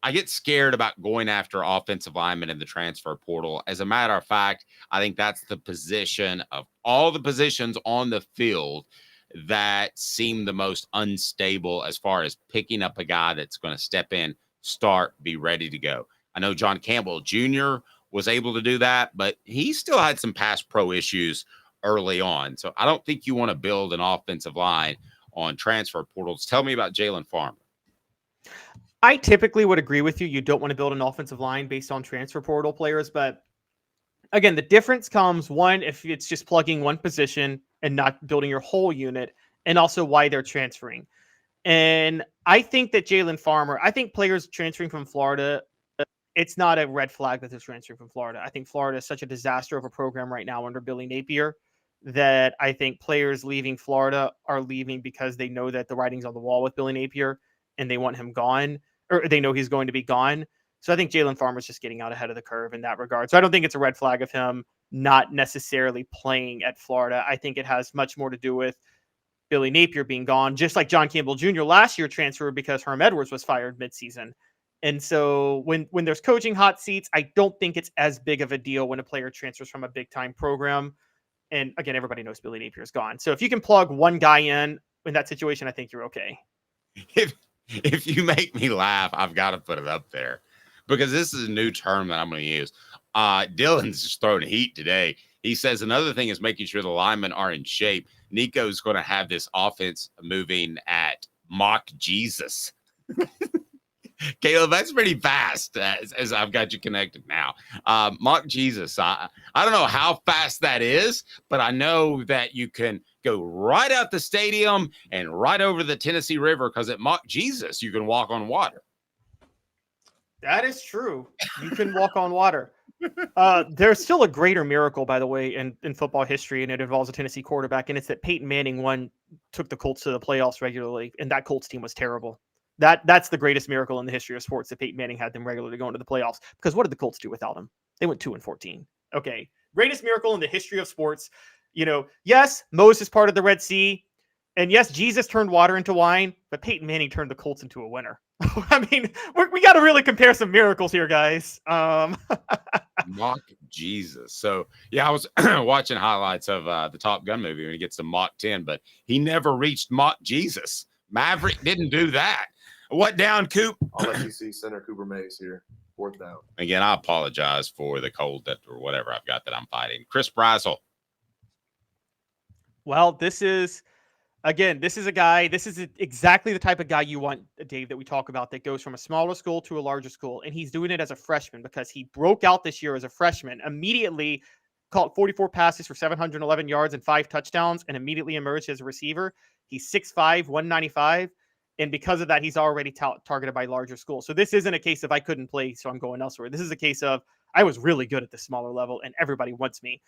I get scared about going after offensive linemen in the transfer portal. As a matter of fact, I think that's the position of all the positions on the field that seem the most unstable as far as picking up a guy that's going to step in, start, be ready to go. I know John Campbell Jr. was able to do that, but he still had some pass pro issues early on. So I don't think you want to build an offensive line on transfer portals. Tell me about Jalen Farmer. I typically would agree with you. You don't want to build an offensive line based on transfer portal players. But again, the difference comes, one, if it's just plugging one position and not building your whole unit, and also why they're transferring. And I think that Jalen Farmer, I think players transferring from Florida, it's not a red flag that they're transferring from Florida. I think Florida is such a disaster of a program right now under Billy Napier that I think players leaving Florida are leaving because they know that the writing's on the wall with Billy Napier and they want him gone, or they know he's going to be gone. So I think Jalen Farmer's just getting out ahead of the curve in that regard. So I don't think it's a red flag of him not necessarily playing at Florida. I think it has much more to do with Billy Napier being gone, just like John Campbell Jr. last year transferred because Herm Edwards was fired midseason. And so when there's coaching hot seats, I don't think it's as big of a deal when a player transfers from a big time program. And again, everybody knows Billy Napier is gone. So if you can plug one guy in that situation, I think you're okay. If you make me laugh, I've got to put it up there because this is a new term that I'm going to use. Dylan's just throwing heat today. He says another thing is making sure the linemen are in shape. Nico's going to have this offense moving at mock Jesus. Caleb, that's pretty fast as I've got you connected now. Mock Jesus. I don't know how fast that is, but I know that you can go right out the stadium and right over the Tennessee River because at Mock Jesus, you can walk on water. That is true. You can walk on water. There's still a greater miracle, by the way, in football history, and it involves a Tennessee quarterback, and it's that Peyton Manning took the Colts to the playoffs regularly, and that Colts team was terrible. That's the greatest miracle in the history of sports that Peyton Manning had them regularly going to the playoffs. Because what did the Colts do without him? They went 2-14. Okay. Greatest miracle in the history of sports. Yes, Moses parted the Red Sea. And yes, Jesus turned water into wine, but Peyton Manning turned the Colts into a winner. I mean, we got to really compare some miracles here, guys. Mock Jesus. So, yeah, I was watching highlights of the Top Gun movie when he gets to Mach 10, but he never reached Mock Jesus. Maverick didn't do that. What down, Coop? I'll let you see center Cooper Mays here. Fourth down. Again, I apologize for the cold or whatever I've got that I'm fighting. Chris Brazzell. Well, this is Again, this is exactly the type of guy you want, Dave, that we talk about, that goes from a smaller school to a larger school. And he's doing it as a freshman because he broke out this year as a freshman, immediately caught 44 passes for 711 yards and 5 touchdowns, and immediately emerged as a receiver. He's 6'5", 195. And because of that, he's already targeted by larger schools. So this isn't a case of I couldn't play, so I'm going elsewhere. This is a case of I was really good at the smaller level, and everybody wants me.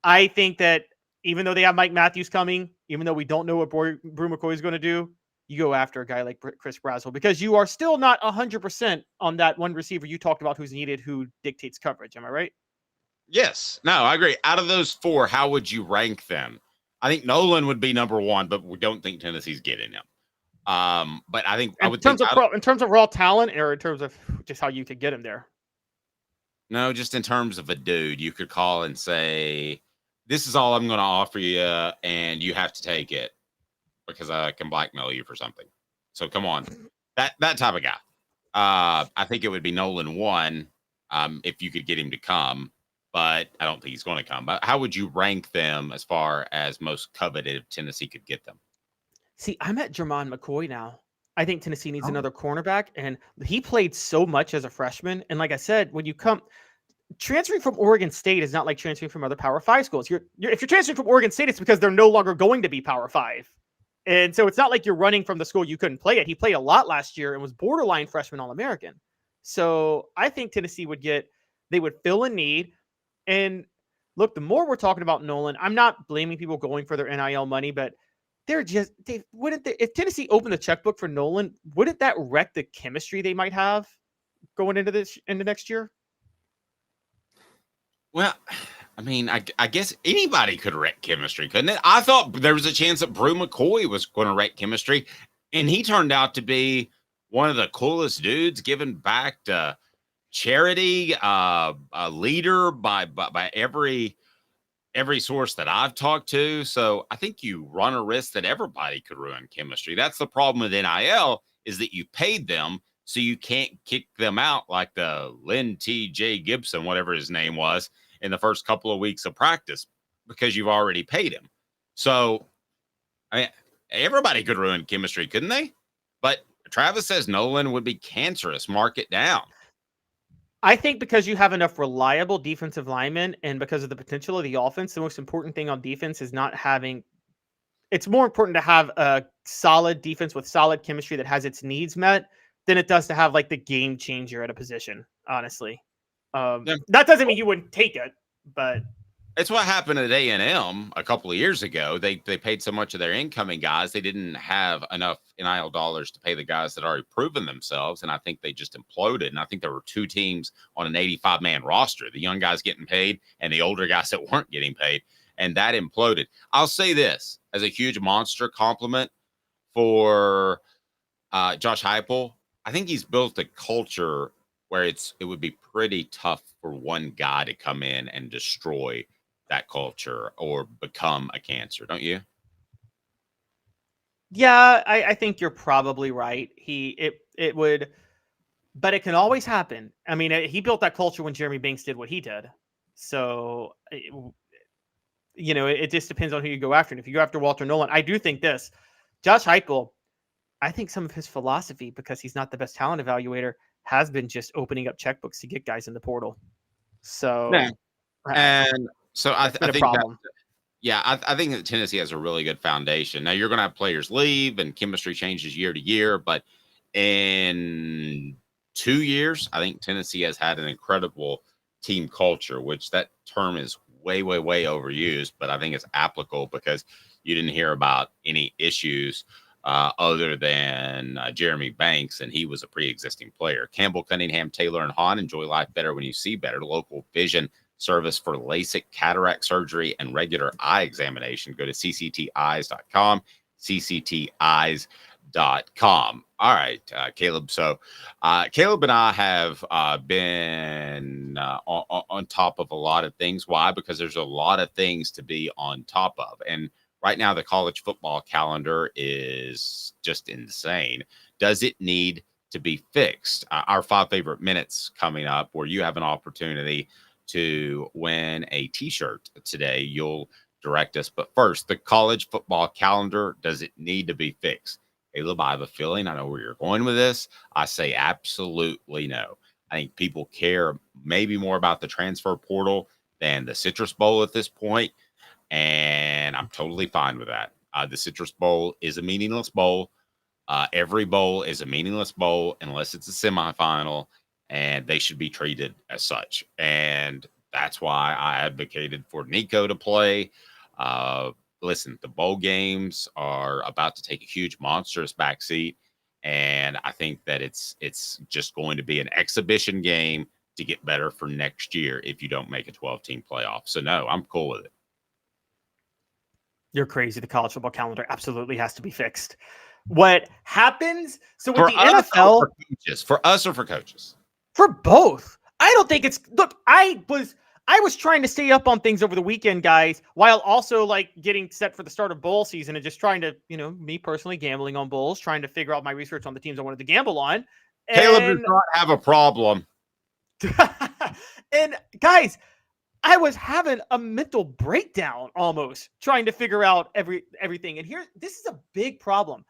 I think that even though they have Mike Matthews coming, even though we don't know what Brew McCoy is going to do, you go after a guy like Chris Brazzell, because you are still not 100% on that one receiver you talked about who's needed, who dictates coverage. Am I right? Yes. No, I agree. Out of those 4, how would you rank them? I think Nolan would be number 1, but we don't think Tennessee's getting him. But I think in terms of raw talent, or in terms of just how you could get him there. No, just in terms of a dude, you could call and say, "This is all I'm going to offer you, and you have to take it because I can blackmail you for something." So come on, that type of guy. I think it would be Nolan 1, if you could get him to come, but I don't think he's going to come. But how would you rank them as far as most coveted if Tennessee could get them? See, I'm at Jermon McCoy now. I think Tennessee needs another cornerback, and he played so much as a freshman. And like I said, when you come transferring from Oregon State is not like transferring from other Power 5 schools. If you're transferring from Oregon State, it's because they're no longer going to be Power 5. And so it's not like you're running from the school you couldn't play at. He played a lot last year and was borderline freshman All-American. So I think Tennessee they would fill a need. And look, the more we're talking about Nolan, I'm not blaming people going for their NIL money, but if Tennessee opened the checkbook for Nolan, wouldn't that wreck the chemistry they might have going into next year? Well, I mean, I guess anybody could wreck chemistry, couldn't it? I thought there was a chance that Brew McCoy was going to wreck chemistry, and he turned out to be one of the coolest dudes, giving back to charity, a leader by every source that I've talked to. So I think you run a risk that everybody could ruin chemistry. That's the problem with NIL, is that you paid them, so you can't kick them out like the Lynn T.J. Gibson, whatever his name was, in the first couple of weeks of practice, because you've already paid him. So I mean, everybody could ruin chemistry, couldn't they? But Travis says Nolan would be cancerous. Mark it down. I think because you have enough reliable defensive linemen, and because of the potential of the offense, the most important thing on defense is not having. It's more important to have a solid defense with solid chemistry that has its needs met than it does to have like the game changer at a position. Honestly, that doesn't mean you wouldn't take it, but it's what happened at A&M a couple of years ago. They paid so much of their incoming guys, they didn't have enough NIL dollars to pay the guys that already proven themselves, and I think they just imploded. And I think there were 2 teams on an 85-man roster, the young guys getting paid and the older guys that weren't getting paid, and that imploded. I'll say this as a huge monster compliment for Josh Heupel. I think he's built a culture where it would be pretty tough for one guy to come in and destroy that culture or become a cancer, don't you? Yeah, I think you're probably right. It would, but it can always happen. I mean, he built that culture when Jeremy Banks did what he did. So, it just depends on who you go after. And if you go after Walter Nolan, I do think this. Josh Heupel, I think some of his philosophy, because he's not the best talent evaluator, has been just opening up checkbooks to get guys in the portal. So, yeah. And so I think problem. I think that Tennessee has a really good foundation. Now you're going to have players leave and chemistry changes year to year, but in 2 years, I think Tennessee has had an incredible team culture, which that term is way, way, way overused, but I think it's applicable because you didn't hear about any issues other than Jeremy Banks, and he was a pre-existing player. Campbell, Cunningham, Taylor, and Haun. Enjoy life better when you see better. Local vision service for LASIK, cataract surgery, and regular eye examination. Go to ccteyes.com, ccteyes.com. All right, Caleb. So Caleb and I have been on top of a lot of things. Why? Because there's a lot of things to be on top of. And right now, the college football calendar is just insane. Does it need to be fixed? Our 5 favorite minutes coming up, where you have an opportunity to win a t-shirt today. You'll direct us. But first, the college football calendar, does it need to be fixed? Caleb, I have a feeling I know where you're going with this. I say absolutely no. I think people care maybe more about the transfer portal than the Citrus Bowl at this point, and I'm totally fine with that. The Citrus Bowl is a meaningless bowl. Every bowl is a meaningless bowl unless it's a semifinal, and they should be treated as such. And that's why I advocated for Nico to play. Listen, the bowl games are about to take a huge monstrous backseat, and I think that it's just going to be an exhibition game to get better for next year if you don't make a 12-team playoff. So, no, I'm cool with it. You're crazy. The college football calendar absolutely has to be fixed. What happens? So with For the us NFL, or for coaches? For us or for coaches? for both, I don't think it's. Look, I was trying to stay up on things over the weekend, guys, while also like getting set for the start of bowl season and just trying to, me personally gambling on bowls, trying to figure out my research on the teams I wanted to gamble on. Caleb does not have a problem. And guys, I was having a mental breakdown almost trying to figure out everything. And this is a big problem.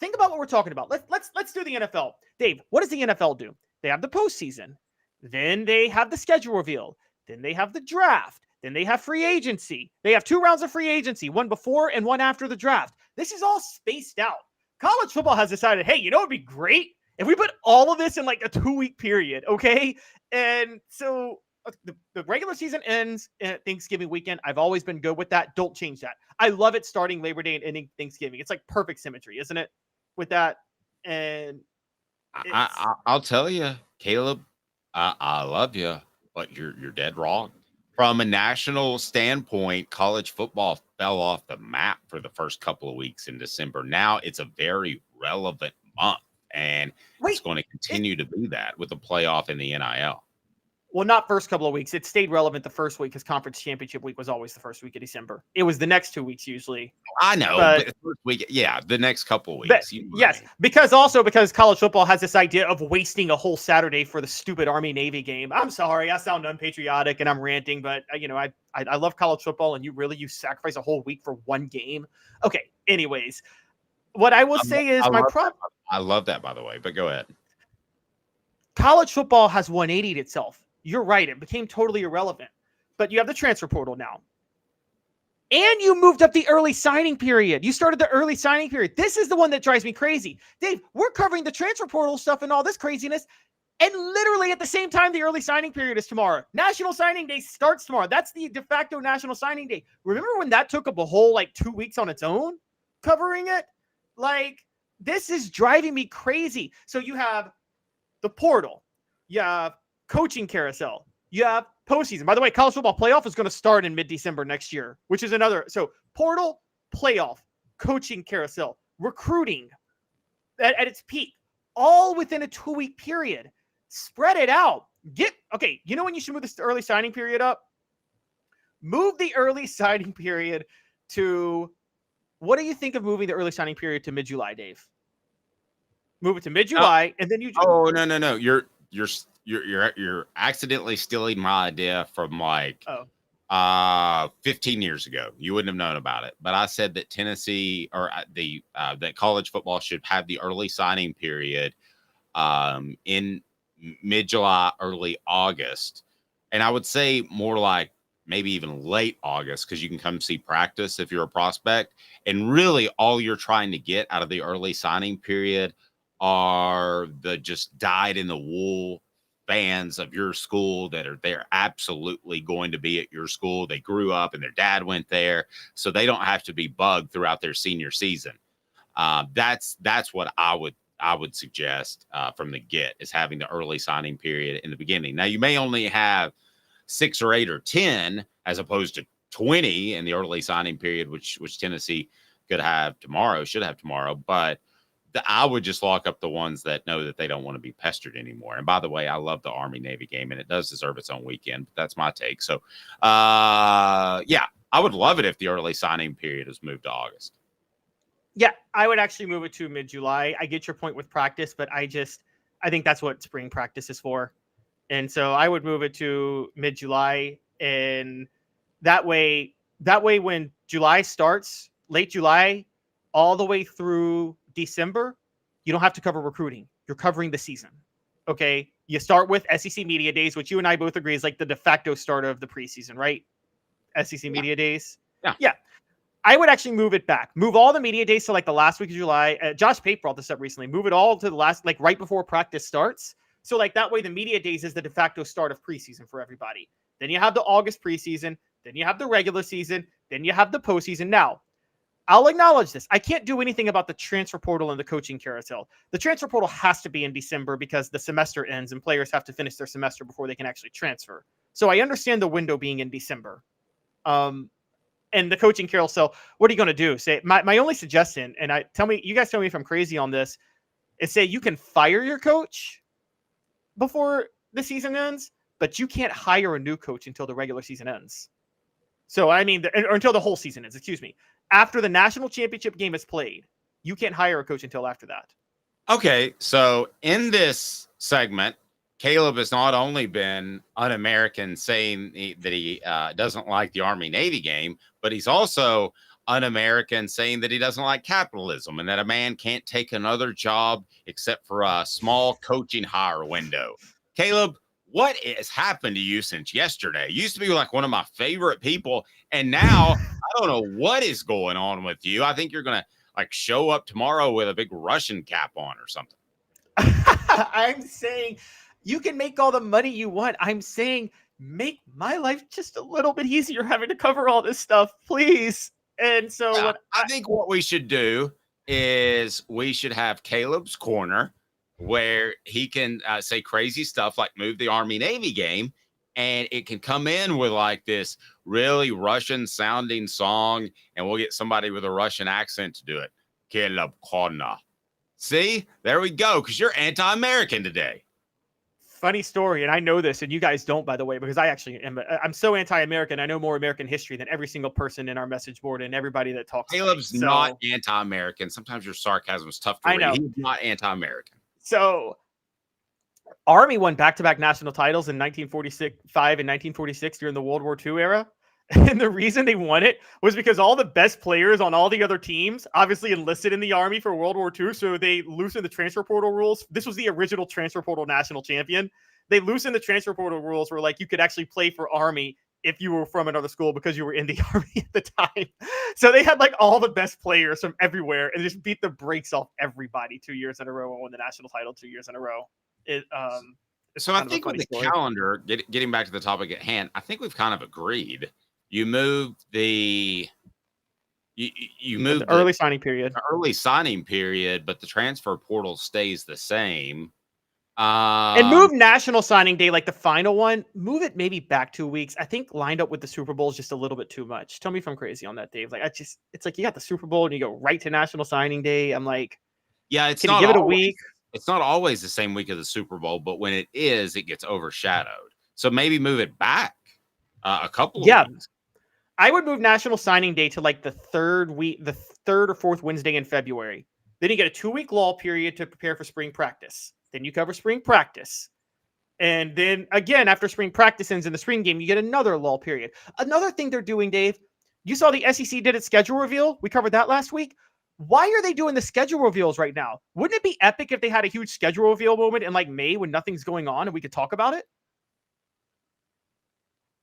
Think about what we're talking about. Let's do the NFL. Dave, what does the NFL do? They have the postseason. Then they have the schedule reveal. Then they have the draft. Then they have free agency. They have 2 rounds of free agency, one before and one after the draft. This is all spaced out. College football has decided, hey, it'd be great if we put all of this in like a 2-week period, okay? And so the regular season ends at Thanksgiving weekend. I've always been good with that. Don't change that. I love it starting Labor Day and ending Thanksgiving. It's like perfect symmetry, isn't it? With that. And I'll tell you, Caleb, I love you, but you're dead wrong. From a national standpoint, college football fell off the map for the first couple of weeks in December. Now it's a very relevant month, and it's going to continue to be that with the playoff and the NIL. Well, not first couple of weeks. It stayed relevant the first week because conference championship week was always the first week of December. It was the next 2 weeks usually. I know, but the first week, the next couple of weeks. Yes, because college football has this idea of wasting a whole Saturday for the stupid Army-Navy game. I'm sorry, I sound unpatriotic and I'm ranting, but I love college football, and you sacrifice a whole week for one game. Okay, anyways, what I will say is my problem. I love that, by the way, but go ahead. College football has 180'd itself. You're right. It became totally irrelevant. But you have the transfer portal now. And you moved up the early signing period. You started the early signing period. This is the one that drives me crazy. Dave, we're covering the transfer portal stuff and all this craziness. And literally at the same time, the early signing period is tomorrow. National Signing Day starts tomorrow. That's the de facto National Signing Day. Remember when that took up a whole 2 weeks on its own covering it? This is driving me crazy. So you have the portal. You have coaching carousel. You have postseason. By the way, college football playoff is going to start in mid-December next year, which is another. So portal, playoff, coaching carousel, recruiting at its peak, all within a 2-week period. Spread it out. When you should move this early signing period up? Move the early signing period to, what do you think of moving the early signing period to mid-July, Dave? Move it to mid-July, and then you. Oh, no. You're accidentally stealing my idea from 15 years ago. You wouldn't have known about it, but I said that Tennessee or that college football should have the early signing period in mid-July, early August, and I would say more like maybe even late August, because you can come see practice if you're a prospect, and really all you're trying to get out of the early signing period are the just dyed in the wool fans of your school that are there absolutely going to be at your school. They grew up and their dad went there, so they don't have to be bugged throughout their senior season. That's what I would suggest from the get, is having the early signing period in the beginning. Now you may only have 6 or 8 or 10 as opposed to 20 in the early signing period, which Tennessee should have tomorrow, but I would just lock up the ones that know that they don't want to be pestered anymore. And by the way, I love the Army-Navy game, and it does deserve its own weekend. But that's my take. So, I would love it if the early signing period is moved to August. Yeah, I would actually move it to mid-July. I get your point with practice, but I think that's what spring practice is for. And so I would move it to mid-July, and that way That way, when July starts, late July, all the way through December, you don't have to cover recruiting. You're covering the season. Okay. You start with SEC Media Days, which you and I both agree is like the de facto start of the preseason, right? SEC Media Days. Yeah. I would actually move it back. Move all the media days to like the last week of July. Josh Pate brought this up recently. Move it all to the last, like right before practice starts. So like that way, the media days is the de facto start of preseason for everybody. Then you have the August preseason. Then you have the regular season. Then you have the postseason. Now, I'll acknowledge this. I can't do anything about the transfer portal and the coaching carousel. The transfer portal has to be in December because the semester ends and players have to finish their semester before they can actually transfer. So I understand the window being in December. And the coaching carousel, what are you going to do? Say my only suggestion, and you guys tell me if I'm crazy on this, is say you can fire your coach before the season ends, but you can't hire a new coach until the regular season ends. So, I mean, or until the whole season ends, excuse me. After the national championship game is played, you can't hire a coach until after that. Okay, so in this segment, Caleb has not only been un-American saying that he doesn't like the Army-Navy game, but he's also un-American saying that he doesn't like capitalism and that a man can't take another job except for a small coaching hire window. Caleb, what has happened to you since yesterday? You used to be like one of my favorite people, and now I don't know what is going on with you. I think you're going to like show up tomorrow with a big Russian cap on or something. I'm saying you can make all the money you want. I'm saying make my life just a little bit easier having to cover all this stuff, please. And so I think what we should do is we should have Caleb's Corner where he can say crazy stuff like move the Army-Navy game, and it can come in with like this really Russian sounding song, and we'll get somebody with a Russian accent to do it. Caleb Corner. See, there we go, because you're anti-American today. Funny story, and I know this, and you guys don't, by the way, because I actually am. I'm so anti-American. I know more American history than every single person in our message board and everybody that talks. Caleb's not anti-American. Sometimes your sarcasm is tough to read. He's not anti-American. So, Army won back-to-back national titles in 1945 and 1946 during the World War II era. And the reason they won it was because all the best players on all the other teams obviously enlisted in the Army for World War II. So they loosened the transfer portal rules. This was the original transfer portal national champion. They loosened the transfer portal rules where like you could actually play for Army if you were from another school because you were in the Army at the time. So they had like all the best players from everywhere and just beat the brakes off everybody 2 years in a row and won the national title 2 years in a row. So I think with the calendar, getting back to the topic at hand, I think we've kind of agreed. You moved the early signing period. The early signing period, but the transfer portal stays the same. And move national signing day, like the final one, move it maybe back 2 weeks. I think lined up with the Super Bowl is just a little bit too much. Tell me if I'm crazy on that, Dave. Like it's like you got the Super Bowl and you go right to national signing day. I'm like, yeah, it's can not you give it a always, week? It's not always the same week of the Super Bowl, but when it is, it gets overshadowed. So maybe move it back a couple of weeks. I would move National Signing Day to like the third or fourth Wednesday in February. Then you get a 2-week lull period to prepare for spring practice. Then you cover spring practice. And then again, after spring practice ends in the spring game, you get another lull period. Another thing they're doing, Dave, you saw the SEC did its schedule reveal. We covered that last week. Why are they doing the schedule reveals right now? Wouldn't it be epic if they had a huge schedule reveal moment in like May when nothing's going on and we could talk about it?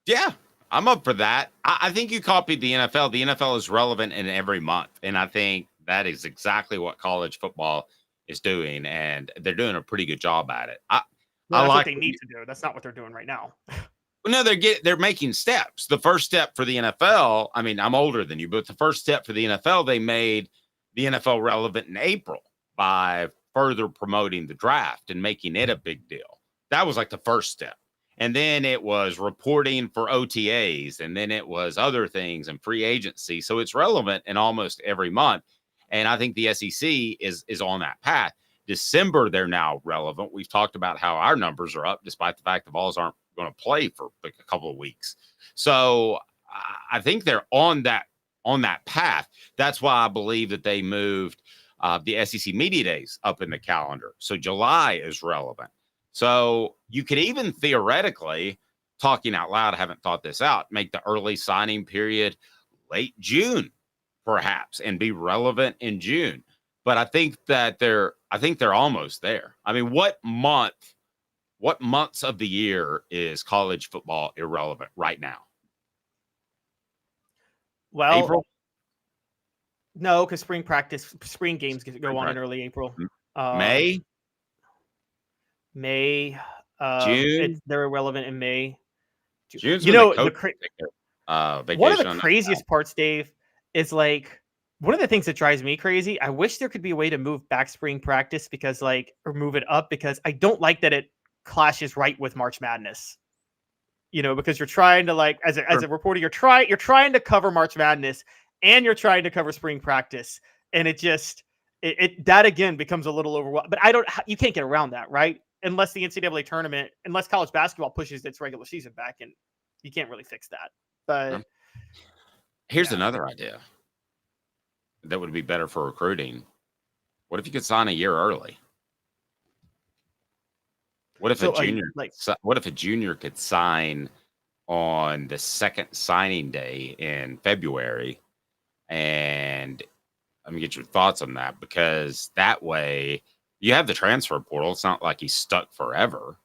Yeah. I'm up for that. I think you copied the NFL. The NFL is relevant in every month. And I think that is exactly what college football is doing. And they're doing a pretty good job at it. That's what they need to do. That's not what they're doing right now. Well, no, they're making steps. The first step for the NFL, I mean, I'm older than you, but the first step for the NFL, they made the NFL relevant in April by further promoting the draft and making it a big deal. That was like the first step. And then it was reporting for OTAs, and then it was other things and free agency. So it's relevant in almost every month. And I think the SEC is on that path. December, they're now relevant. We've talked about how our numbers are up, despite the fact the Vols aren't going to play for like a couple of weeks. So I think they're on that path. That's why I believe that they moved the SEC Media Days up in the calendar. So July is relevant. So you could even theoretically, talking out loud, I haven't thought this out, make the early signing period late June, perhaps, and be relevant in June. But I think they're almost there. I mean, what months of the year is college football irrelevant right now? Well, April? No, because spring games go on in early April. May? May. June? They're irrelevant in May. June's you when know, the the coaches take their, one of vacation the on that craziest parts, Dave, is like one of the things that drives me crazy. I wish there could be a way to move back spring practice or move it up, because I don't like that it clashes right with March Madness. Because you're trying to as a reporter, you're trying to cover March Madness and you're trying to cover spring practice, and it just that again becomes a little overwhelming. But you can't get around that, right? Unless the NCAA tournament, unless college basketball pushes its regular season back, and you can't really fix that. But here's another idea that would be better for recruiting. What if you could sign a year early? What if a junior could sign on the second signing day in February? And let me get your thoughts on that, because that way you have the transfer portal. It's not like he's stuck forever.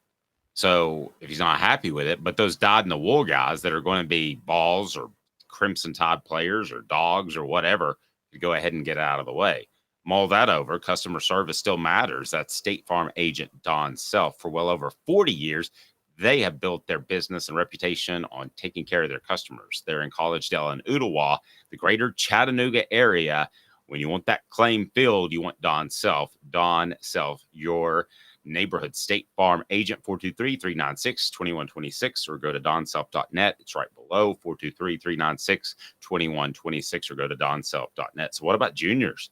So if he's not happy with it, but those dyed-in-the-wool guys that are going to be Vols or Crimson Tide players or Dogs or whatever, you go ahead and get out of the way. Mull that over. Customer service still matters. That's State Farm agent Don Self. For well over 40 years, they have built their business and reputation on taking care of their customers. They're in Collegedale and Ooltewah, the greater Chattanooga area. When you want that claim filled, you want Don Self. Don Self, your neighborhood State Farm agent, 423-396-2126, or go to donself.net. It's right below, 423-396-2126, or go to donself.net. So what about juniors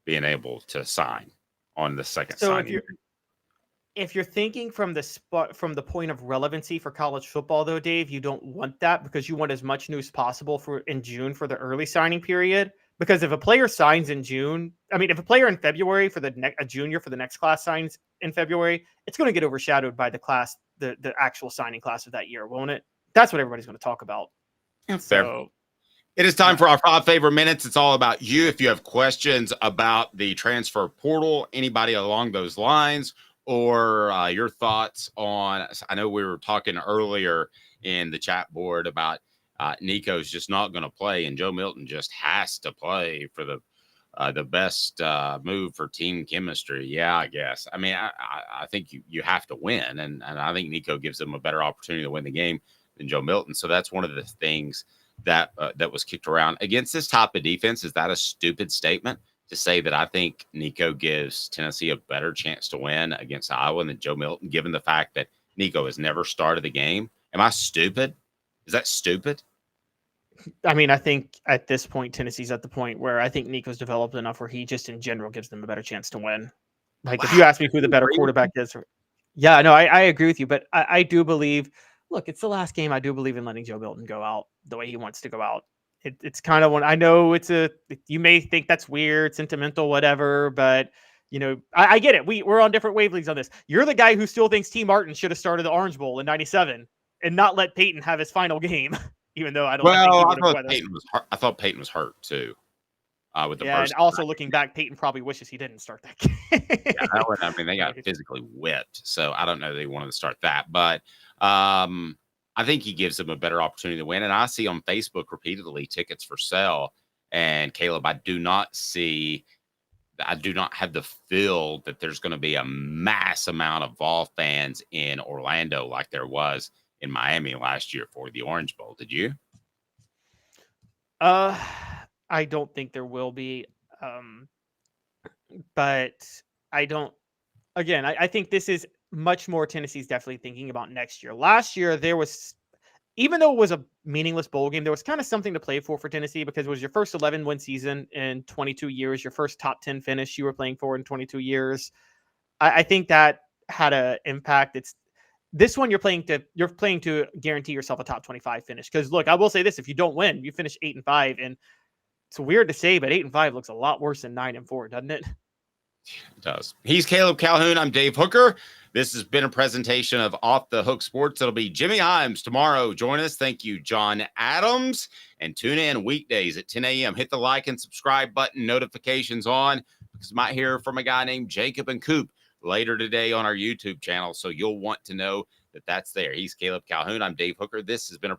being able to sign on the second signing? If you're thinking from the point of relevancy for college football, though, Dave, you don't want that, because you want as much news possible in June for the early signing period. Because if a player signs in June, if a player in February for a junior for the next class signs in February, it's going to get overshadowed by the class, the actual signing class of that year, won't it? That's what everybody's going to talk about. So it is time for our 5 favorite minutes. It's all about you. If you have questions about the transfer portal, anybody along those lines, or your thoughts on, I know we were talking earlier in the chat board about Nico's just not going to play, and Joe Milton just has to play for the best move for team chemistry. Yeah, I guess. I think you have to win, and I think Nico gives them a better opportunity to win the game than Joe Milton. So that's one of the things that was kicked around against this type of defense. Is that a stupid statement to say that I think Nico gives Tennessee a better chance to win against Iowa than Joe Milton, given the fact that Nico has never started the game? Am I stupid? Is that stupid? I think at this point, Tennessee's at the point where I think Nico's developed enough where he just in general gives them a better chance to win. If you ask me who the better quarterback is, I agree with you. But I do believe, look, it's the last game. I do believe in letting Joe Milton go out the way he wants to go out. It's kind of one. I know you may think that's weird, sentimental, whatever, but I get it. We're on different wavelengths on this. You're the guy who still thinks T. Martin should have started the Orange Bowl in '97 and not let Peyton have his final game, even though I don't. I thought Peyton was hurt too. With the and also looking back, Peyton probably wishes he didn't start that game. They got physically whipped, so I don't know they wanted to start that, but I think he gives them a better opportunity to win. And I see on Facebook repeatedly tickets for sale. And Caleb, I do not have the feel that there's going to be a mass amount of Vol fans in Orlando like there was in Miami last year for the Orange Bowl. Did you? I don't think there will be. But I don't. Again, I think this is much more Tennessee's definitely thinking about next year. Last year, there was, even though it was a meaningless bowl game, there was kind of something to play for Tennessee, because it was your first 11-win season in 22 years, your first top 10 finish you were playing for in 22 years. I think that had an impact. It's this one you're playing to guarantee yourself a top 25 finish. Because look, I will say this: if you don't win, you finish 8-5, and it's weird to say, but 8-5 looks a lot worse than 9-4, doesn't it? It does. He's Caleb Calhoun. I'm Dave Hooker. This has been a presentation of Off the Hook Sports. It'll be Jimmy Himes tomorrow. Join us. Thank you, John Adams. And tune in weekdays at 10 a.m. Hit the like and subscribe button, notifications on, because you might hear from a guy named Jacob and Coop later today on our YouTube channel. So you'll want to know that that's there. He's Caleb Calhoun. I'm Dave Hooker. This has been a